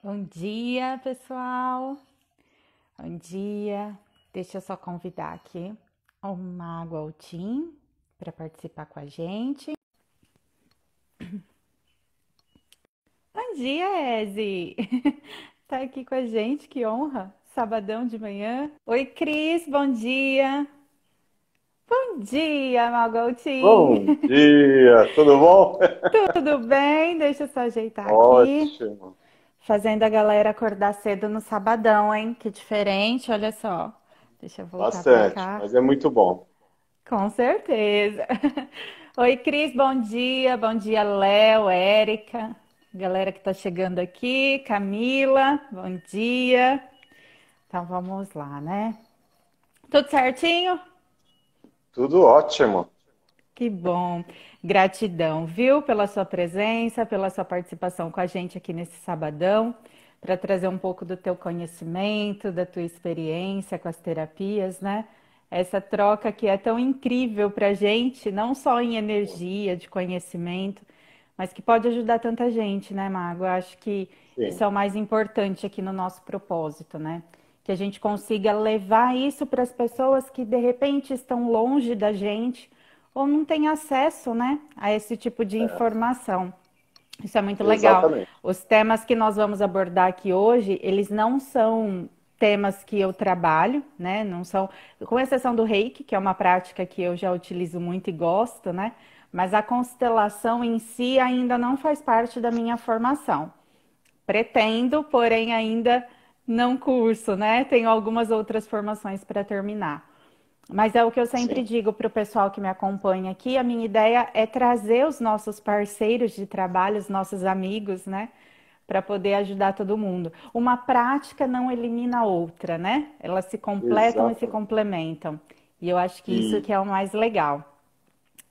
Bom dia, pessoal. Bom dia. Deixa eu só convidar aqui o Mago Altim para participar com a gente. Bom dia, Eze. Tá aqui com a gente, que honra. Sabadão de manhã. Oi, Cris, bom dia. Bom dia, Mago Altim. Bom dia, tudo bom? Tudo bem? Deixa eu só ajeitar aqui. Ótimo, Fazendo a galera acordar cedo no sabadão, hein? Que diferente, olha só. Deixa eu voltar para bastante, cá. mas é muito bom. Com certeza. Oi, Cris, bom dia. Bom dia, Léo, Érica, galera que tá chegando aqui, Camila, bom dia. Então vamos lá, né? Tudo certinho? Tudo ótimo. Que bom. Gratidão, viu, pela sua presença, pela sua participação com a gente aqui nesse sabadão, para trazer um pouco do teu conhecimento, da tua experiência com as terapias, né? Essa troca que é tão incrível para a gente, não só em energia, de conhecimento, mas que pode ajudar tanta gente, né, Mago? Eu acho que isso Sim, é o mais importante aqui no nosso propósito, né? Que a gente consiga levar isso para as pessoas que de repente estão longe da gente ou não têm acesso, né, a esse tipo de é, informação. Isso é muito legal. exatamente. Os temas que nós vamos abordar aqui hoje, eles não são temas que eu trabalho, né? Não são, com exceção do Reiki, que é uma prática que eu já utilizo muito e gosto, né? Mas a constelação em si ainda não faz parte da minha formação. Pretendo, porém ainda não curso, né? Tenho algumas outras formações para terminar. Mas é o que eu sempre Sim, digo para o pessoal que me acompanha aqui. A minha ideia é trazer os nossos parceiros de trabalho, os nossos amigos, né? Para poder ajudar todo mundo. Uma prática não elimina a outra, né? Elas se completam e se exatamente. complementam. E eu acho que isso E que é o mais legal.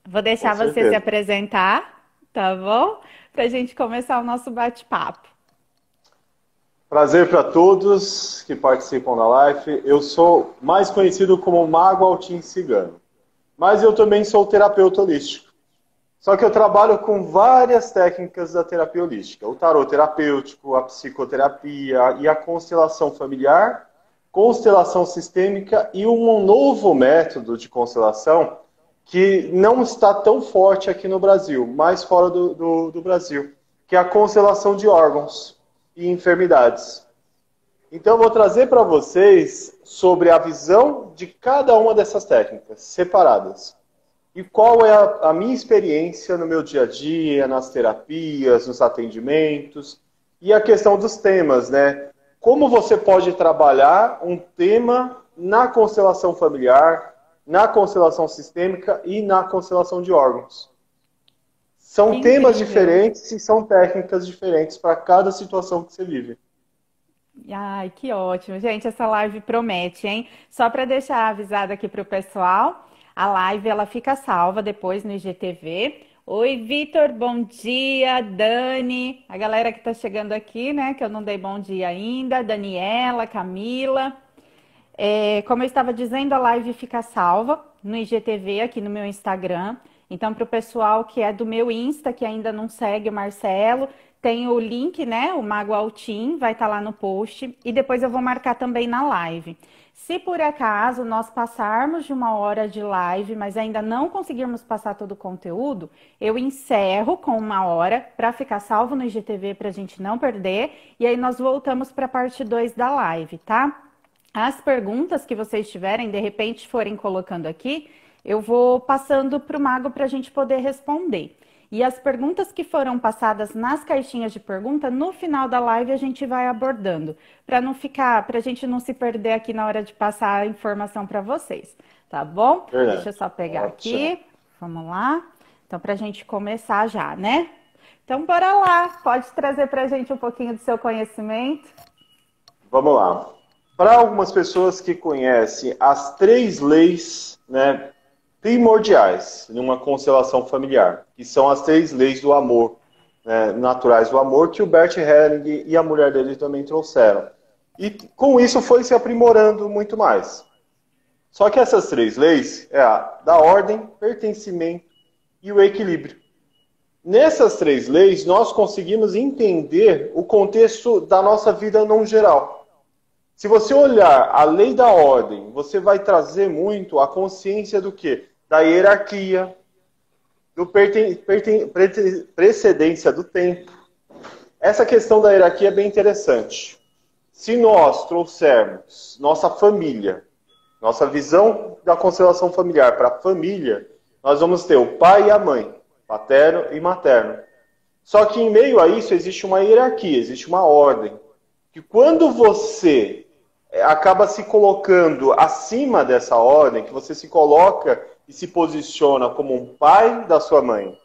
Vou com deixar você se certeza. apresentar, tá bom? Para a gente começar o nosso bate-papo. Prazer para todos que participam da live. Eu sou mais conhecido como Mago Altim Cigano, mas eu também sou terapeuta holístico. Só que eu trabalho com várias técnicas da terapia holística. O tarot terapêutico, a psicoterapia e a constelação familiar, constelação sistêmica e um novo método de constelação que não está tão forte aqui no Brasil, mas fora do Brasil, que é a constelação de órgãos e enfermidades. Então, eu vou trazer para vocês sobre a visão de cada uma dessas técnicas, separadas. E qual é a minha experiência no meu dia a dia, nas terapias, nos atendimentos, e a questão dos temas, né? Como você pode trabalhar um tema na constelação familiar, na constelação sistêmica e na constelação de órgãos. Que São temas incrível! diferentes e são técnicas diferentes para cada situação que você vive. Ai, que ótimo. Gente, essa live promete, hein? Só para deixar avisado aqui para o pessoal, a live ela fica salva depois no IGTV. Oi, Vitor, bom dia. Dani, a galera que está chegando aqui, né? Que eu não dei bom dia ainda. Daniela, Camila. Como eu estava dizendo, a live fica salva no IGTV aqui no meu Instagram. Então, para o pessoal que é do meu Insta, que ainda não segue o Marcelo, tem o link, né? O Mago Altim, vai estar lá no post. E depois eu vou marcar também na live. Se por acaso nós passarmos de 1 hora de live, mas ainda não conseguirmos passar todo o conteúdo, eu encerro com 1 hora para ficar salvo no IGTV para a gente não perder. E aí nós voltamos para a parte 2 da live, tá? As perguntas que vocês tiverem, de repente forem colocando aqui, eu vou passando para o Mago para a gente poder responder. E as perguntas que foram passadas nas caixinhas de pergunta, no final da live a gente vai abordando, para não ficar, para a gente não se perder aqui na hora de passar a informação para vocês, tá bom? Deixa eu Verdade. só pegar Ótimo. aqui, vamos lá. Então, para a gente começar já, né? Então, bora lá, pode trazer para a gente um pouquinho do seu conhecimento. Vamos lá. Para algumas pessoas que conhecem as três leis, né, primordiais numa constelação familiar, que são as três leis do amor, né, naturais do amor, que o Bert Helling e a mulher dele também trouxeram. E com isso foi se aprimorando muito mais. Só que essas três leis é a da ordem, pertencimento e o equilíbrio. Nessas três leis, nós conseguimos entender o contexto da nossa vida no geral. Se você olhar a lei da ordem, você vai trazer muito a consciência do quê? Da hierarquia, do precedência do tempo. Essa questão da hierarquia é bem interessante. Se nós trouxermos nossa família, nossa visão da constelação familiar para a família, nós vamos ter o pai e a mãe, paterno e materno. Só que em meio a isso existe uma hierarquia, existe uma ordem. Que quando você acaba se colocando acima dessa ordem, que você se coloca e se posiciona como um pai da sua mãe,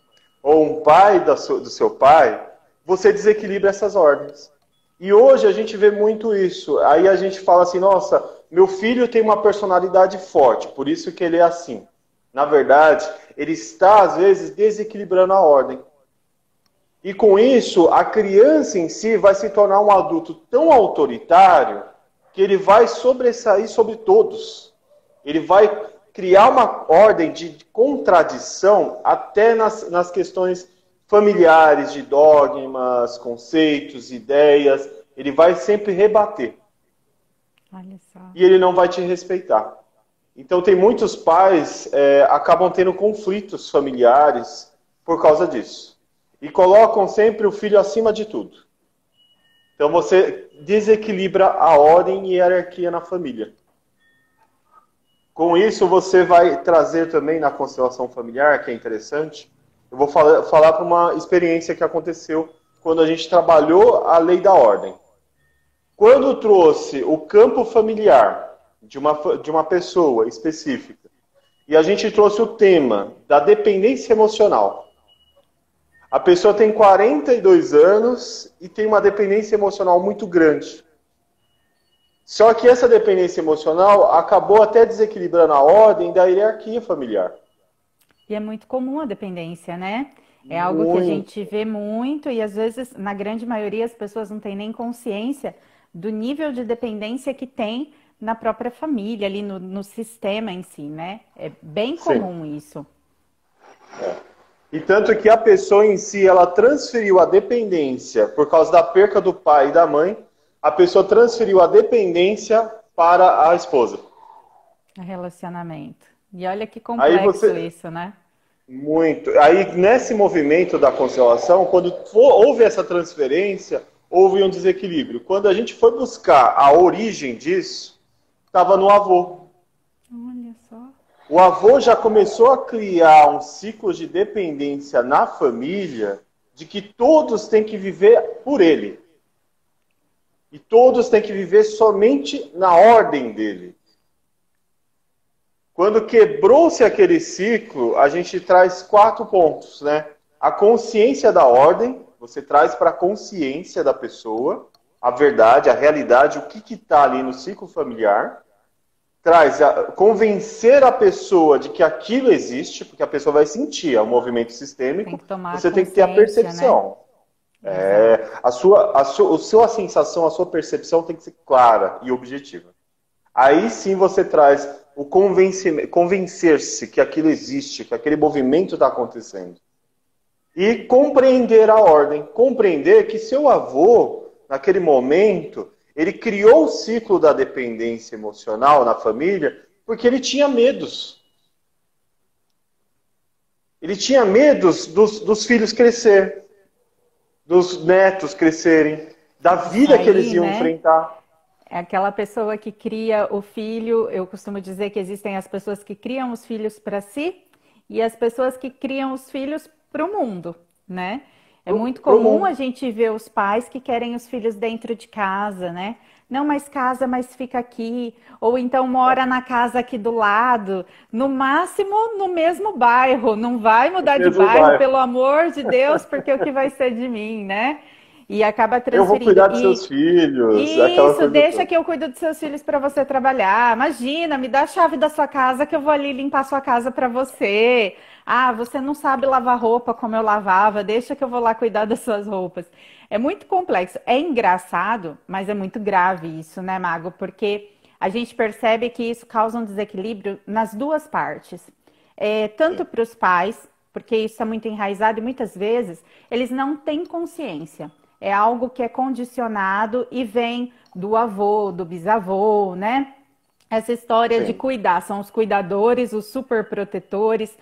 ou um pai do seu pai, você desequilibra essas ordens. E hoje a gente vê muito isso. Aí a gente fala assim, nossa, meu filho tem uma personalidade forte, por isso que ele é assim. Na verdade, ele está, às vezes, desequilibrando a ordem. E com isso, a criança em si vai se tornar um adulto tão autoritário que ele vai sobressair sobre todos. Ele vai criar uma ordem de contradição até nas questões familiares, de dogmas, conceitos, ideias. Ele vai sempre rebater. Olha só. E ele não vai te respeitar. Então tem muitos pais acabam tendo conflitos familiares por causa disso. E colocam sempre o filho acima de tudo. Então você desequilibra a ordem e a hierarquia na família. Com isso você vai trazer também na constelação familiar, que é interessante, eu vou falar para uma experiência que aconteceu quando a gente trabalhou a lei da ordem. Quando trouxe o campo familiar de uma pessoa específica, e a gente trouxe o tema da dependência emocional. A pessoa tem 42 anos e tem uma dependência emocional muito grande. Só que essa dependência emocional acabou até desequilibrando a ordem da hierarquia familiar. E é muito comum a dependência, né? É algo que a gente vê muito e às vezes, na grande maioria, as pessoas não têm nem consciência do nível de dependência que tem na própria família, ali no sistema em si, né? É bem comum isso. E tanto que a pessoa em si, ela transferiu a dependência, por causa da perca do pai e da mãe, a pessoa transferiu a dependência para a esposa. O relacionamento. E olha que complexo isso, né? Muito. Aí, nesse movimento da constelação, quando houve essa transferência, houve um desequilíbrio. Quando a gente foi buscar a origem disso, estava no avô. Olha só. O avô já começou a criar um ciclo de dependência na família, de que todos têm que viver por ele. E todos têm que viver somente na ordem dele. Quando quebrou-se aquele ciclo, a gente traz 4 pontos, né? A consciência da ordem, você traz para a consciência da pessoa a verdade, a realidade, o que está ali no ciclo familiar. Traz convencer a pessoa de que aquilo existe, porque a pessoa vai sentir, é um movimento sistêmico. Você tem que ter a percepção. Né? A sua sensação, a sua percepção tem que ser clara e objetiva. Aí sim você traz o convencer-se que aquilo existe, que aquele movimento está acontecendo. E compreender a ordem. Compreender que seu avô, naquele momento, ele criou o ciclo da dependência emocional na família porque ele tinha medos. Ele tinha medos dos filhos crescer, dos netos crescerem, da vida que eles iam enfrentar. É aquela pessoa que cria o filho, eu costumo dizer que existem as pessoas que criam os filhos para si e as pessoas que criam os filhos para o mundo, né? É muito comum a gente ver os pais que querem os filhos dentro de casa, né? Não mais casa, mas fica aqui. Ou então mora na casa aqui do lado. No máximo, no mesmo bairro. Não vai mudar de bairro, pelo amor de Deus, porque o que vai ser de mim, né? E acaba transferindo. Eu vou cuidar dos seus filhos. Isso, deixa que eu cuido dos seus filhos para você trabalhar. Imagina, me dá a chave da sua casa que eu vou ali limpar a sua casa para você. Ah, você não sabe lavar roupa como eu lavava, deixa que eu vou lá cuidar das suas roupas. É muito complexo. É engraçado, mas é muito grave isso, né, Mago? Porque a gente percebe que isso causa um desequilíbrio nas duas partes. Tanto para os pais, porque isso é muito enraizado e muitas vezes eles não têm consciência. É algo que é condicionado e vem do avô, do bisavô, né? Essa história de Sim. cuidar, são os cuidadores, os superprotetores,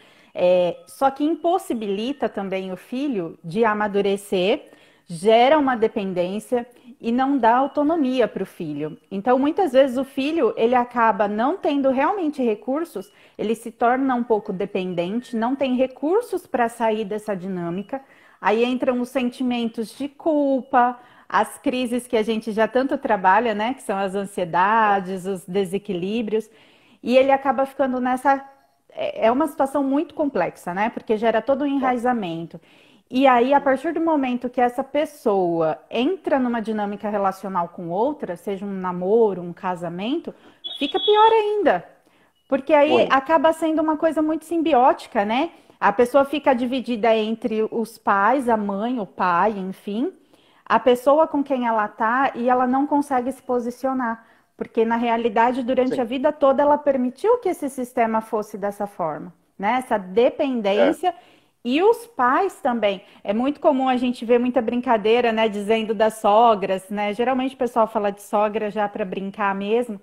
só que impossibilita também o filho de amadurecer, gera uma dependência e não dá autonomia para o filho. Então, muitas vezes o filho, ele acaba não tendo realmente recursos, ele se torna um pouco dependente, não tem recursos para sair dessa dinâmica. Aí entram os sentimentos de culpa, as crises que a gente já tanto trabalha, né? Que são as ansiedades, os desequilíbrios. E ele acaba ficando nessa. É uma situação muito complexa, né? Porque gera todo um enraizamento. E aí, a partir do momento que essa pessoa entra numa dinâmica relacional com outra, seja um namoro, um casamento, fica pior ainda. Porque aí Muito. acaba sendo uma coisa muito simbiótica, né? A pessoa fica dividida entre os pais, a mãe, o pai, enfim, a pessoa com quem ela tá e ela não consegue se posicionar. Porque na realidade, durante a Sim. vida toda, ela permitiu que esse sistema fosse dessa forma, né? Essa É. dependência. E os pais também. É muito comum a gente ver muita brincadeira, né? Dizendo das sogras, né? Geralmente o pessoal fala de sogra já para brincar mesmo.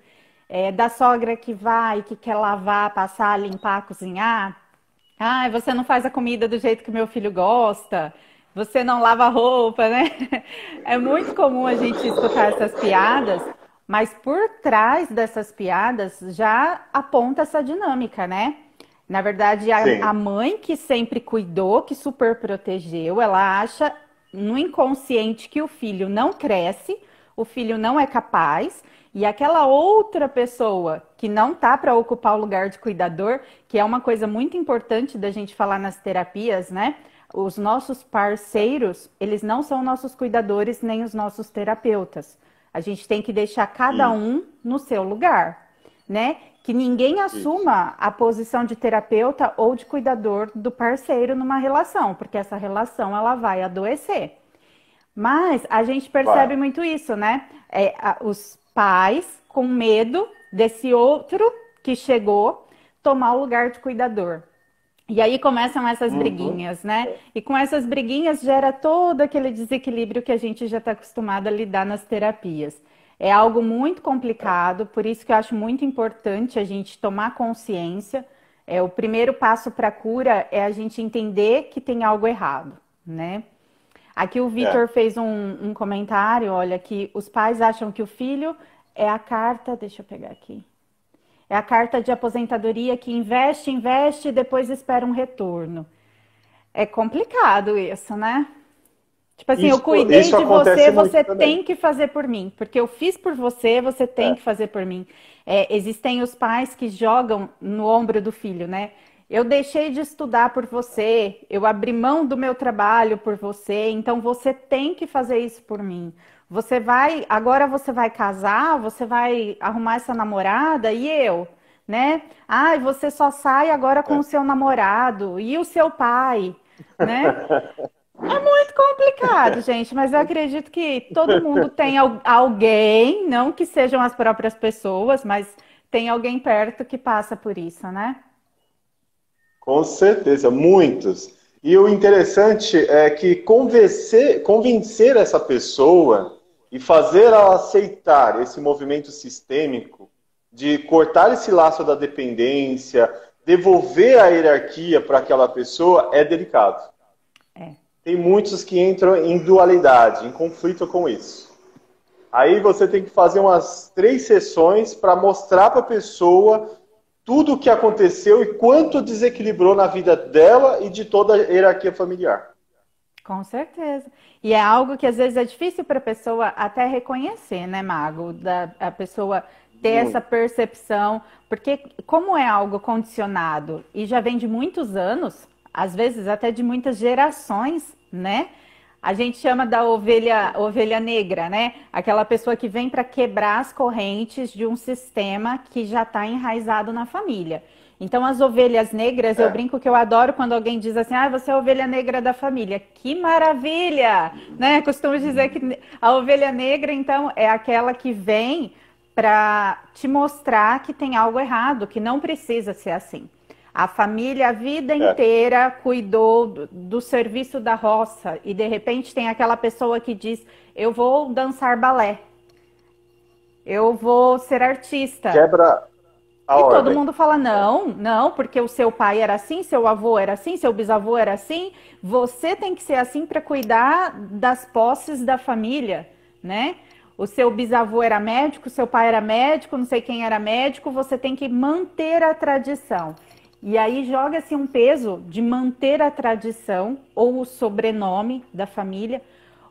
Da sogra que vai, que quer lavar, passar, limpar, cozinhar. Ah, você não faz a comida do jeito que meu filho gosta. Você não lava a roupa, né? É muito comum a gente escutar essas piadas, mas por trás dessas piadas já aponta essa dinâmica, né? Na verdade, a Sim. mãe que sempre cuidou, que super protegeu, ela acha no inconsciente que o filho não cresce, o filho não é capaz, e aquela outra pessoa que não tá para ocupar o lugar de cuidador, que é uma coisa muito importante da gente falar nas terapias, né? Os nossos parceiros, eles não são nossos cuidadores nem os nossos terapeutas. A gente tem que deixar cada Isso. um no seu lugar, né? Que ninguém Isso. assuma a posição de terapeuta ou de cuidador do parceiro numa relação, porque essa relação ela vai adoecer. Mas a gente percebe Vai. muito isso, né? Os pais com medo desse outro que chegou tomar o lugar de cuidador. E aí começam essas Uhum. briguinhas, né? E com essas briguinhas gera todo aquele desequilíbrio que a gente já está acostumado a lidar nas terapias. É algo muito complicado, por isso que eu acho muito importante a gente tomar consciência. O primeiro passo para a cura é a gente entender que tem algo errado, né? Aqui o Vitor É. fez um comentário, olha, que os pais acham que o filho é a carta, deixa eu pegar aqui. É a carta de aposentadoria que investe, investe e depois espera um retorno. É complicado isso, né? Tipo assim, eu cuidei Isso de você, acontece muito você também. tem que fazer por mim. Porque eu fiz por você, você tem É. que fazer por mim. Existem os pais que jogam no ombro do filho, né? Eu deixei de estudar por você, eu abri mão do meu trabalho por você, então você tem que fazer isso por mim. Agora você vai casar, você vai arrumar essa namorada e eu, né? Ai, você só sai agora com o É. seu namorado e o seu pai, né? Muito complicado, gente, mas eu acredito que todo mundo tem alguém, não que sejam as próprias pessoas, mas tem alguém perto que passa por isso, né? Com certeza, muitos. E o interessante é que convencer essa pessoa e fazer ela aceitar esse movimento sistêmico de cortar esse laço da dependência, devolver a hierarquia para aquela pessoa é delicado. É. Tem muitos que entram em dualidade, em conflito com isso. Aí você tem que fazer umas 3 sessões para mostrar para a pessoa tudo o que aconteceu e quanto desequilibrou na vida dela e de toda a hierarquia familiar. Com certeza. E é algo que às vezes é difícil para a pessoa até reconhecer, né, Mago? A pessoa ter essa Muito. percepção, porque como é algo condicionado e já vem de muitos anos, às vezes até de muitas gerações, né? A gente chama da ovelha negra, né? Aquela pessoa que vem para quebrar as correntes de um sistema que já está enraizado na família. Então, as ovelhas negras, eu É. brinco que eu adoro quando alguém diz assim, ah, você é a ovelha negra da família. Que maravilha! Né? Costumo dizer que a ovelha negra, então, é aquela que vem para te mostrar que tem algo errado, que não precisa ser assim. A família a vida É. inteira cuidou do serviço da roça e de repente tem aquela pessoa que diz: eu vou dançar balé, eu vou ser artista. Quebra a E todo ordem. mundo fala: não, não, porque o seu pai era assim, seu avô era assim, seu bisavô era assim. Você tem que ser assim para cuidar das posses da família, né? O seu bisavô era médico, seu pai era médico, não sei quem era médico, você tem que manter a tradição. E aí joga-se um peso de manter a tradição ou o sobrenome da família,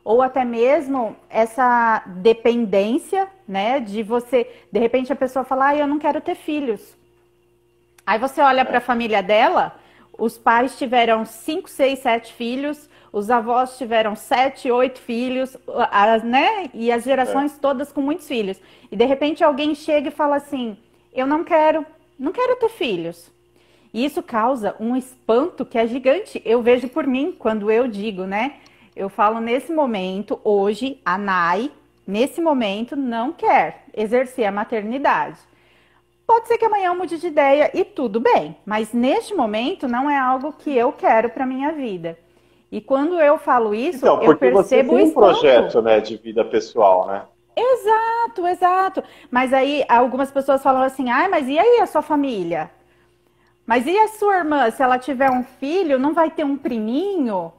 ou até mesmo essa dependência, né, de você, de repente a pessoa fala: eu não quero ter filhos. Aí você olha para a família dela, os pais tiveram 5, 6, 7 filhos, os avós tiveram 7, 8 filhos, né? E as É. gerações todas com muitos filhos. E de repente alguém chega e fala assim: eu não quero, não quero ter filhos. E isso causa um espanto que é gigante. Eu vejo por mim, quando eu digo, né? Eu falo nesse momento, hoje, a Nai, nesse momento, não quer exercer a maternidade. Pode ser que amanhã eu mude de ideia e tudo bem, mas neste momento não é algo que eu quero para minha vida. E quando eu falo isso, Então, eu porque você percebo o tem um espanto. projeto, né, de vida pessoal, né? Exato, exato. Mas aí algumas pessoas falam assim: ai, mas e aí a sua família? Mas e a sua irmã? Se ela tiver um filho, não vai ter um priminho?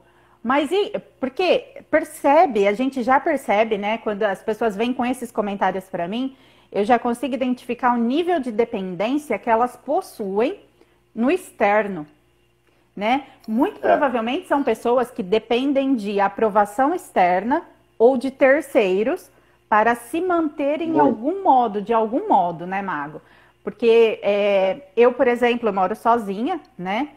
Mas e. Porque percebe, a gente já percebe, né? Quando as pessoas vêm com esses comentários para mim, eu já consigo identificar o nível de dependência que elas possuem no externo, né? Muito É. provavelmente são pessoas que dependem de aprovação externa ou de terceiros para se manter em Muito. algum modo, de algum modo, né, Mago? Porque eu, por exemplo, eu moro sozinha, né?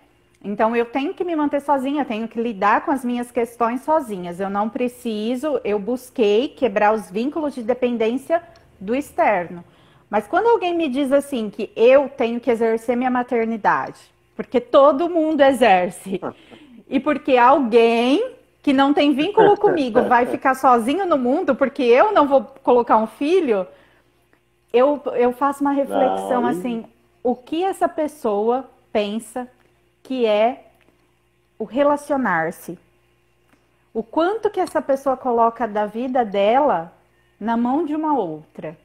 Então eu tenho que me manter sozinha, tenho que lidar com as minhas questões sozinhas. Eu não preciso, eu busquei quebrar os vínculos de dependência do externo. Mas quando alguém me diz assim que eu tenho que exercer minha maternidade, porque todo mundo exerce, e porque alguém que não tem vínculo comigo vai ficar sozinho no mundo porque eu não vou colocar um filho, eu faço uma Não, reflexão e assim: o que essa pessoa pensa que é o relacionar-se? O quanto que essa pessoa coloca da vida dela na mão de uma outra,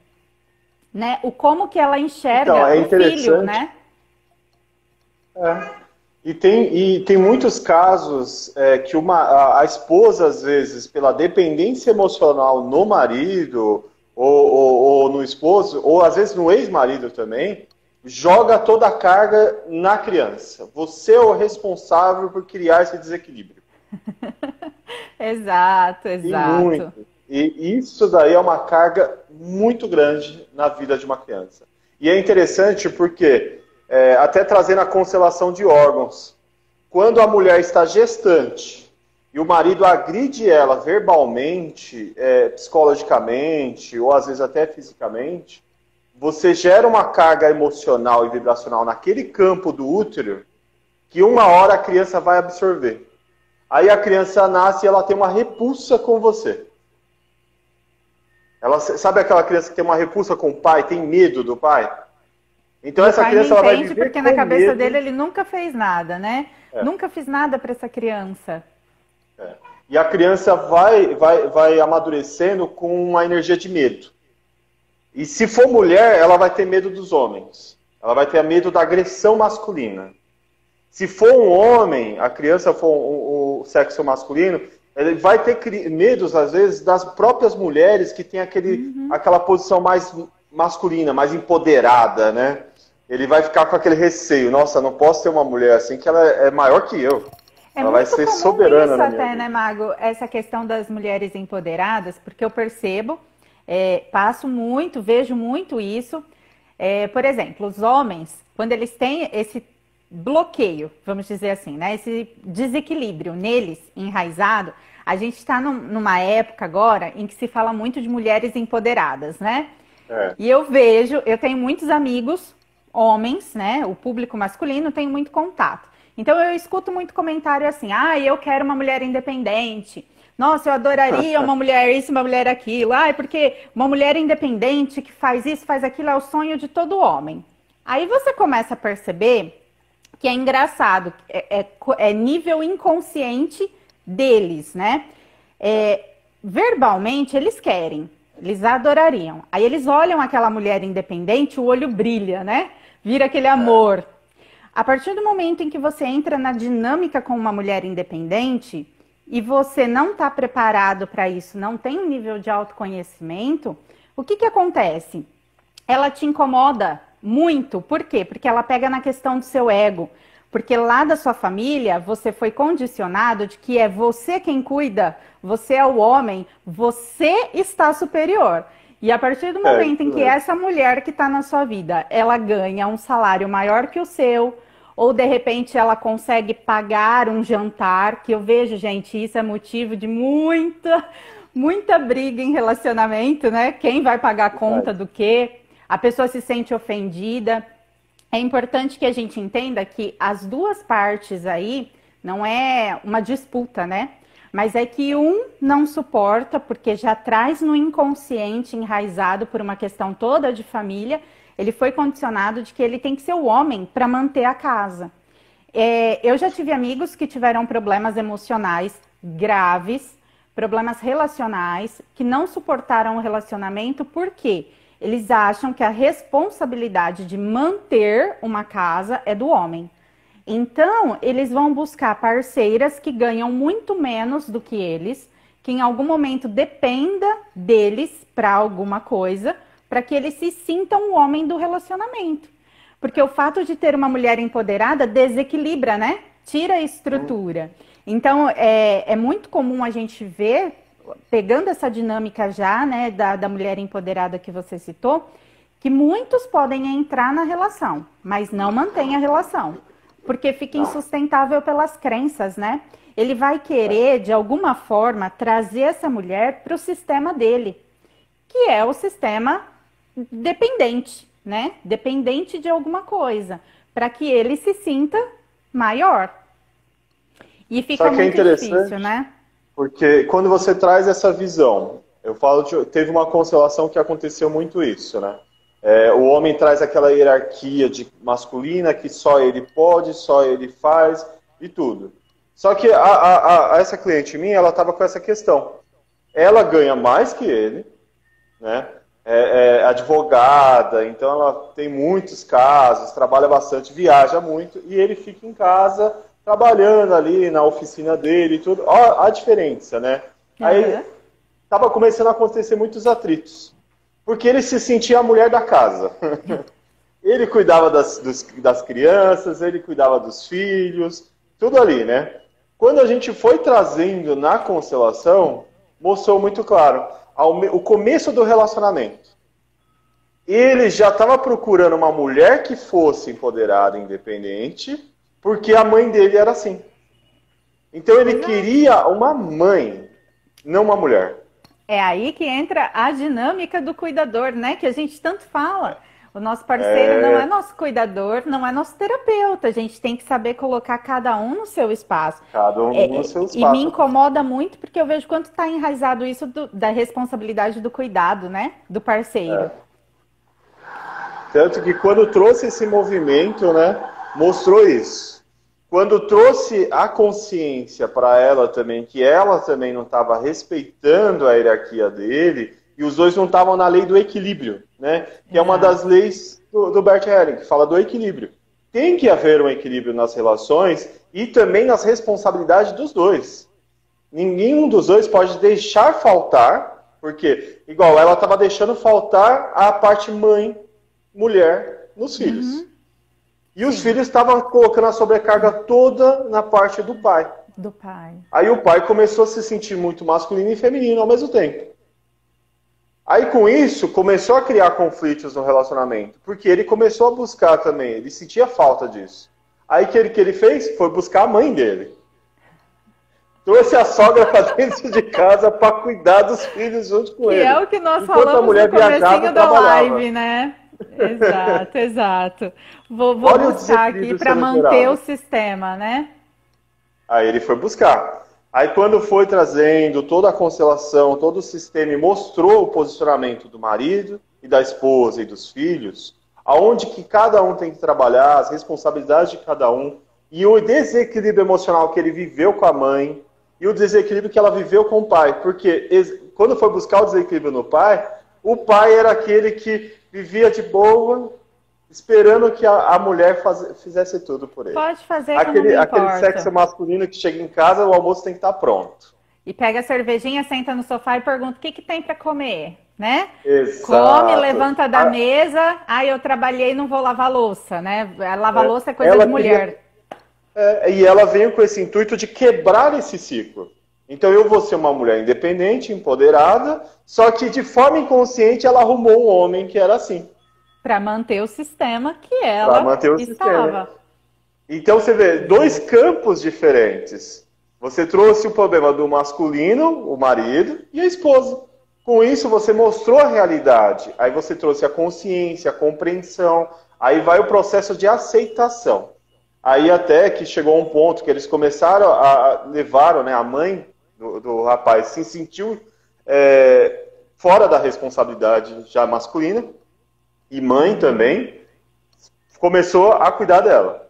né? O como que ela então, enxerga é o filho, interessante. né? É. E tem muitos casos que a esposa, às vezes, pela dependência emocional no marido, ou no esposo, ou às vezes no ex-marido também, joga toda a carga na criança. Você é o responsável por criar esse desequilíbrio. Exato, E exato. muito. E isso daí é uma carga muito grande na vida de uma criança. E é interessante porque, até trazendo a constelação de órgãos, quando a mulher está gestante e o marido agride ela verbalmente, psicologicamente, ou às vezes até fisicamente, você gera uma carga emocional e vibracional naquele campo do útero que uma hora a criança vai absorver. Aí a criança nasce e ela tem uma repulsa com você. Ela, sabe aquela criança que tem uma repulsa com o pai, tem medo do pai? Então E o essa pai não criança ela vai entende viver porque na com cabeça dele medo. ele nunca fez nada, né? É, Nunca fiz nada para essa criança. é. E a criança vai amadurecendo com uma energia de medo. E se for mulher, ela vai ter medo dos homens. Ela vai ter medo da agressão masculina. Se for um homem, a criança for o sexo masculino, ele vai ter medos, às vezes, das próprias mulheres que têm aquela posição mais masculina, mais empoderada, né? Ele vai ficar com aquele receio. Nossa, não posso ter uma mulher assim que ela é maior que eu. É Ela vai muito ser comum soberana isso na minha até, né, vida. Mago? Essa questão das mulheres empoderadas, porque eu percebo, passo muito, vejo muito isso. Por exemplo, os homens, quando eles têm esse bloqueio, vamos dizer assim, né? Esse desequilíbrio neles enraizado, a gente está numa época agora em que se fala muito de mulheres empoderadas, né? É. E eu vejo, eu tenho muitos amigos, homens, né? O público masculino tem muito contato. Então eu escuto muito comentário assim: ah, eu quero uma mulher independente. Nossa, eu adoraria uma mulher isso, uma mulher aquilo. Ah, porque uma mulher independente que faz isso, faz aquilo, é o sonho de todo homem. Aí você começa a perceber que é engraçado, é nível inconsciente deles, né? Verbalmente eles querem, eles adorariam. Aí eles olham aquela mulher independente, o olho brilha, né? Vira aquele amor. A partir do momento em que você entra na dinâmica com uma mulher independente e você não está preparado para isso, não tem um nível de autoconhecimento, o que acontece? Ela te incomoda muito. Por quê? Porque ela pega na questão do seu ego. Porque lá da sua família, você foi condicionado de que é você quem cuida, você é o homem, você está superior. E a partir do momento em que essa mulher que está na sua vida, ela ganha um salário maior que o seu, ou de repente ela consegue pagar um jantar, que eu vejo, gente, isso é motivo de muita briga em relacionamento, né? Quem vai pagar a conta do quê? A pessoa se sente ofendida. É importante que a gente entenda que as duas partes aí não é uma disputa, né? Mas é que um não suporta, porque já traz no inconsciente, enraizado por uma questão toda de família, ele foi condicionado de que ele tem que ser o homem para manter a casa. Eu já tive amigos que tiveram problemas emocionais graves, problemas relacionais, que não suportaram o relacionamento, por quê? Eles acham que a responsabilidade de manter uma casa é do homem. Então, eles vão buscar parceiras que ganham muito menos do que eles, que em algum momento dependa deles para alguma coisa, para que eles se sintam o homem do relacionamento. Porque o fato de ter uma mulher empoderada desequilibra, né? Tira a estrutura. Então, é muito comum a gente ver, pegando essa dinâmica já, né, da mulher empoderada que você citou, que muitos podem entrar na relação, mas não mantém a relação, porque fica insustentável pelas crenças, né? Ele vai querer, de alguma forma, trazer essa mulher para o sistema dele, que é o sistema dependente, né? Dependente de alguma coisa, para que ele se sinta maior. E fica muito difícil, né? Porque quando você traz essa visão, eu falo, teve uma constelação que aconteceu muito isso, né? O homem traz aquela hierarquia de masculina que só ele pode, só ele faz e tudo. Só que essa cliente minha, ela estava com essa questão. Ela ganha mais que ele, né? É advogada, então ela tem muitos casos, trabalha bastante, viaja muito, e ele fica em casa trabalhando ali na oficina dele e tudo. Olha a diferença, né? Aí estava começando a acontecer muitos atritos. Porque ele se sentia a mulher da casa. Ele cuidava das crianças, ele cuidava dos filhos, tudo ali, né? Quando a gente foi trazendo na constelação, mostrou muito claro o começo do relacionamento. Ele já estava procurando uma mulher que fosse empoderada, independente, porque a mãe dele era assim. Então ele queria uma mãe, não uma mulher. É aí que entra a dinâmica do cuidador, né? Que a gente tanto fala. O nosso parceiro não é nosso cuidador, não é nosso terapeuta. A gente tem que saber colocar cada um no seu espaço. Cada um no seu espaço. E me incomoda muito porque eu vejo quanto está enraizado isso da responsabilidade do cuidado, né? Do parceiro. Tanto que quando trouxe esse movimento, né? Mostrou isso. Quando trouxe a consciência para ela também, que ela também não estava respeitando a hierarquia dele, e os dois não estavam na lei do equilíbrio, né? Que é uma das leis do Bert Helling, que fala do equilíbrio. Tem que haver um equilíbrio nas relações e também nas responsabilidades dos dois. Nenhum dos dois pode deixar faltar, porque, igual, ela estava deixando faltar a parte mãe, mulher, nos filhos. E os filhos estavam colocando a sobrecarga toda na parte do pai. Do pai. Aí o pai começou a se sentir muito masculino e feminino ao mesmo tempo. Aí com isso, começou a criar conflitos no relacionamento. Porque ele começou a buscar também, ele sentia falta disso. Aí o que ele fez? Foi buscar a mãe dele. Trouxe a sogra para dentro de casa para cuidar dos filhos junto com ele. Que é o que nós falamos no comecinho da live, né? Exato, exato. Vou buscar aqui para manter o sistema, né? Aí ele foi buscar. Aí quando foi trazendo toda a constelação, todo o sistema e mostrou o posicionamento do marido e da esposa e dos filhos, aonde que cada um tem que trabalhar, as responsabilidades de cada um, e o desequilíbrio emocional que ele viveu com a mãe, e o desequilíbrio que ela viveu com o pai. Porque quando foi buscar o desequilíbrio no pai, o pai era aquele que vivia de boa, esperando que a mulher fizesse tudo por ele. Pode fazer que não me Aquele importa. sexo masculino que chega em casa, o almoço tem que estar pronto. E pega a cervejinha, senta no sofá e pergunta o que que tem para comer, né? Exato. Come, levanta da mesa, eu trabalhei e não vou lavar louça, né? Lavar louça é coisa de mulher. E ela veio com esse intuito de quebrar esse ciclo. Então eu vou ser uma mulher independente, empoderada, só que de forma inconsciente ela arrumou um homem que era assim. Para manter o sistema que ela estava. Sistema. Então você vê, dois campos diferentes. Você trouxe o problema do masculino, o marido, e a esposa. Com isso você mostrou a realidade. Aí você trouxe a consciência, a compreensão. Aí vai o processo de aceitação. Aí até que chegou a um ponto que eles começaram levaram, né, a mãe do rapaz se sentiu fora da responsabilidade já masculina, e mãe também, começou a cuidar dela.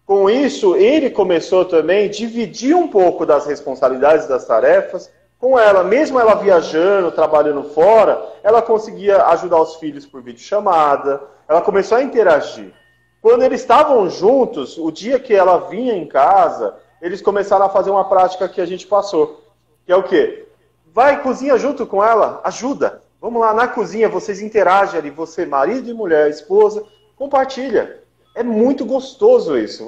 Com isso, ele começou também a dividir um pouco das responsabilidades, das tarefas, com ela. Mesmo ela viajando, trabalhando fora, ela conseguia ajudar os filhos por videochamada, ela começou a interagir. Quando eles estavam juntos, o dia que ela vinha em casa, eles começaram a fazer uma prática que a gente passou. Que é o quê? Vai, cozinha junto com ela, ajuda. Vamos lá, na cozinha, vocês interagem ali, você, marido e mulher, esposa, compartilha. É muito gostoso isso.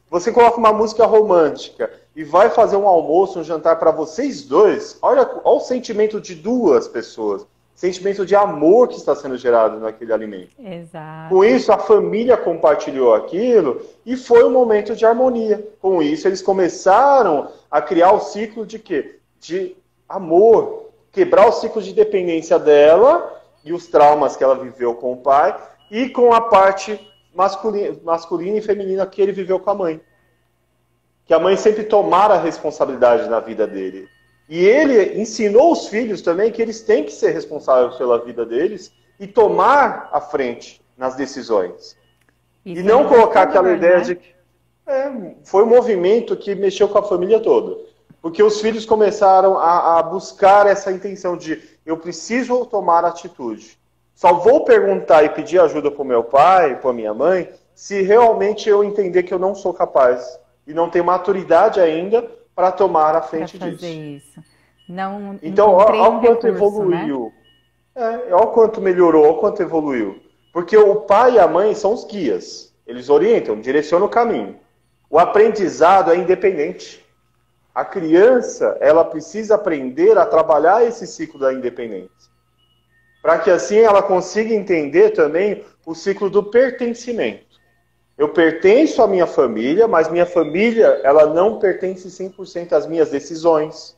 Você coloca uma música romântica e vai fazer um almoço, um jantar para vocês dois. Olha o sentimento de duas pessoas. Sentimento de amor que está sendo gerado naquele alimento. Exato. Com isso, a família compartilhou aquilo e foi um momento de harmonia. Com isso, eles começaram a criar o ciclo de quê? De amor. Quebrar o ciclo de dependência dela e os traumas que ela viveu com o pai e com a parte masculina e feminina que ele viveu com a mãe. Que a mãe sempre tomara a responsabilidade na vida dele. E ele ensinou os filhos também que eles têm que ser responsáveis pela vida deles e tomar a frente nas decisões. Isso e não colocar aquela ideia de que foi um movimento que mexeu com a família toda. Porque os filhos começaram a buscar essa intenção de eu preciso tomar atitude. Só vou perguntar e pedir ajuda para o meu pai, para a minha mãe, se realmente eu entender que eu não sou capaz e não tenho maturidade ainda para tomar a frente pra fazer disso. isso. Não então, olha o quanto recurso, evoluiu. Né? Olha o quanto melhorou, olha o quanto evoluiu. Porque o pai e a mãe são os guias. Eles orientam, direcionam o caminho. O aprendizado é independente. A criança, ela precisa aprender a trabalhar esse ciclo da independência. Para que assim ela consiga entender também o ciclo do pertencimento. Eu pertenço à minha família, mas minha família ela não pertence 100% às minhas decisões.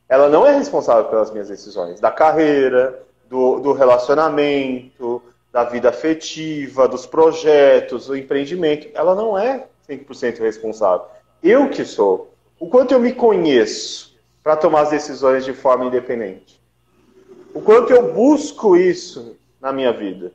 Ela não é responsável pelas minhas decisões. Da carreira, do relacionamento, da vida afetiva, dos projetos, do empreendimento. Ela não é 100% responsável. Eu que sou. O quanto eu me conheço para tomar as decisões de forma independente. O quanto eu busco isso na minha vida.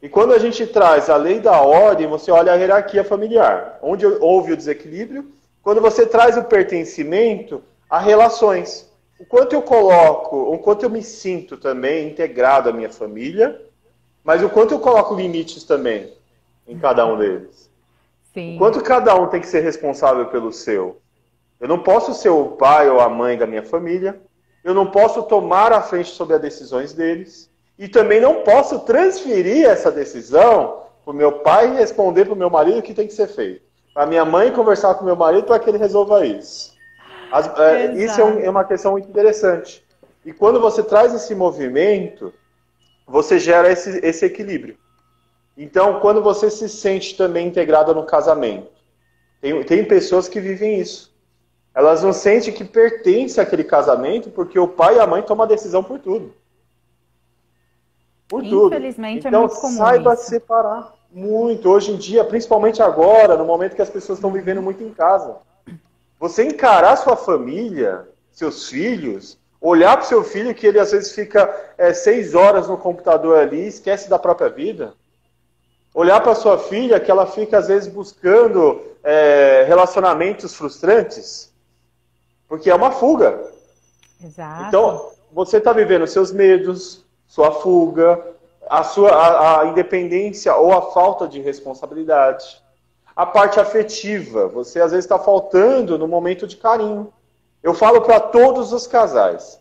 E quando a gente traz a lei da ordem, você olha a hierarquia familiar, onde houve o desequilíbrio. Quando você traz o pertencimento, a relações. O quanto eu coloco, o quanto eu me sinto também integrado à minha família, mas o quanto eu coloco limites também em cada um deles. Sim. O quanto cada um tem que ser responsável pelo seu. Eu não posso ser o pai ou a mãe da minha família. Eu não posso tomar a frente sobre as decisões deles. E também não posso transferir essa decisão para o meu pai responder para o meu marido o que tem que ser feito. Para minha mãe conversar com o meu marido para que ele resolva isso. Isso é uma questão muito interessante. E quando você traz esse movimento, você gera esse equilíbrio. Então, quando você se sente também integrada no casamento, tem pessoas que vivem isso. Elas não sentem que pertence àquele casamento porque o pai e a mãe tomam a decisão por tudo. Por tudo. Infelizmente então, é muito comum saiba isso. separar muito. Hoje em dia, principalmente agora, no momento que as pessoas estão vivendo muito em casa. Você encarar sua família, seus filhos, Olhar para o seu filho que ele às vezes fica 6 horas no computador ali, esquece da própria vida. Olhar para sua filha que ela fica às vezes buscando relacionamentos frustrantes, porque é uma fuga. Exato. Então, você está vivendo seus medos, sua fuga, a independência ou a falta de responsabilidade. A parte afetiva, você às vezes está faltando no momento de carinho. Eu falo para todos os casais,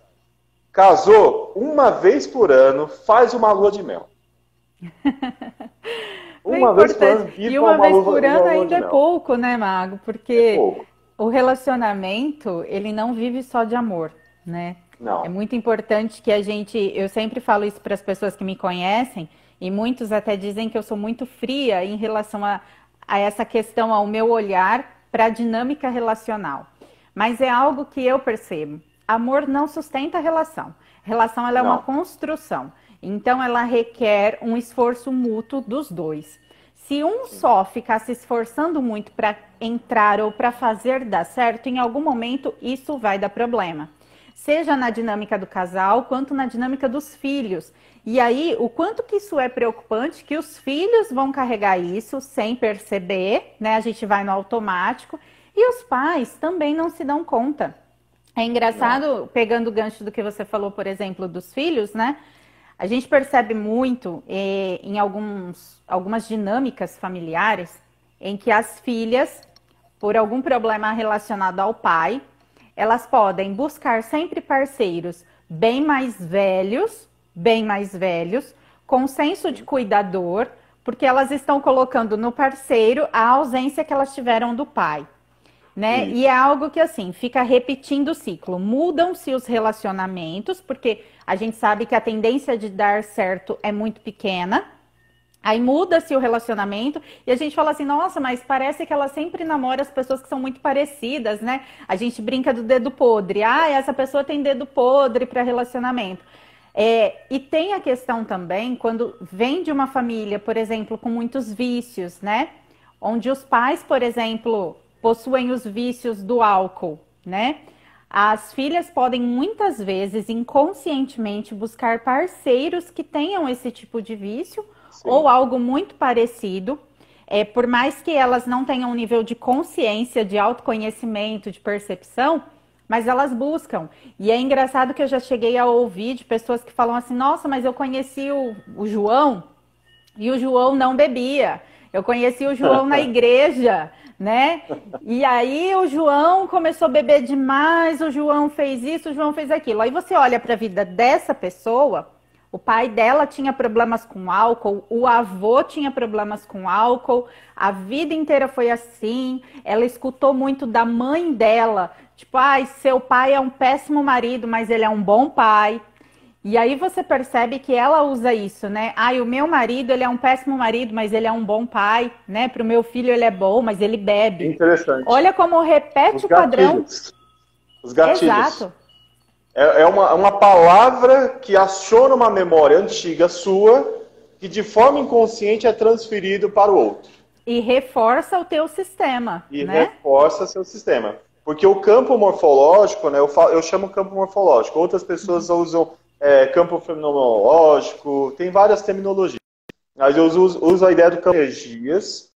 casou uma vez por ano, faz uma lua de mel. Uma vez por ano, e uma vez por ano ainda é pouco, né, Mago? Porque o relacionamento, ele não vive só de amor, né? Não. É muito importante que eu sempre falo isso para as pessoas que me conhecem, e muitos até dizem que eu sou muito fria em relação a essa questão, ao meu olhar para a dinâmica relacional. Mas é algo que eu percebo. Amor não sustenta a relação. Relação, ela é uma construção. Então, ela requer um esforço mútuo dos dois. Se um só ficar se esforçando muito para entrar ou para fazer dar certo, em algum momento isso vai dar problema. Seja na dinâmica do casal, quanto na dinâmica dos filhos. E aí, o quanto que isso é preocupante, que os filhos vão carregar isso sem perceber, né? A gente vai no automático. E os pais também não se dão conta. É engraçado, pegando o gancho do que você falou, por exemplo, dos filhos, né? A gente percebe muito em algumas dinâmicas familiares em que as filhas, por algum problema relacionado ao pai, elas podem buscar sempre parceiros bem mais velhos, com senso de cuidador, porque elas estão colocando no parceiro a ausência que elas tiveram do pai. Né? E é algo que, assim, fica repetindo o ciclo. Mudam-se os relacionamentos, porque a gente sabe que a tendência de dar certo é muito pequena. Aí muda-se o relacionamento e a gente fala assim, nossa, mas parece que ela sempre namora as pessoas que são muito parecidas, né? A gente brinca do dedo podre. Ah, essa pessoa tem dedo podre para relacionamento. E tem a questão também, quando vem de uma família, por exemplo, com muitos vícios, né? Onde os pais, por exemplo, possuem os vícios do álcool, né? As filhas podem muitas vezes inconscientemente buscar parceiros que tenham esse tipo de vício. Sim. Ou algo muito parecido, por mais que elas não tenham um nível de consciência, de autoconhecimento, de percepção, mas elas buscam. E é engraçado que eu já cheguei a ouvir de pessoas que falam assim, nossa, mas eu conheci o João e o João não bebia. Eu conheci o João na igreja, né? E aí o João começou a beber demais, o João fez isso, o João fez aquilo. Aí você olha para a vida dessa pessoa, o pai dela tinha problemas com álcool, o avô tinha problemas com álcool, a vida inteira foi assim, ela escutou muito da mãe dela, tipo, ai, seu pai é um péssimo marido, mas ele é um bom pai. E aí você percebe que ela usa isso, né? Ai, o meu marido, ele é um péssimo marido, mas ele é um bom pai, né? Pro meu filho ele é bom, mas ele bebe. Interessante. Olha como repete o padrão. Os gatilhos. Exato. É uma palavra que aciona uma memória antiga sua, que de forma inconsciente é transferido para o outro. E reforça o teu sistema. E né? reforça seu sistema. Porque o campo morfológico, né, eu chamo campo morfológico, outras pessoas usam campo fenomenológico, tem várias terminologias. Mas eu uso a ideia do campo de energias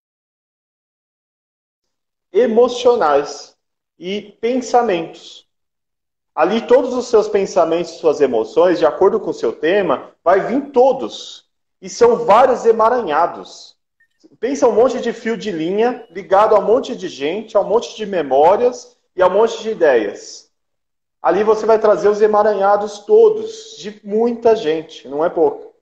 emocionais e pensamentos. Ali todos os seus pensamentos, suas emoções, de acordo com o seu tema, vai vir todos. E são vários emaranhados. Pensa um monte de fio de linha ligado a um monte de gente, a um monte de memórias e a um monte de ideias. Ali você vai trazer os emaranhados todos, de muita gente, não é pouco.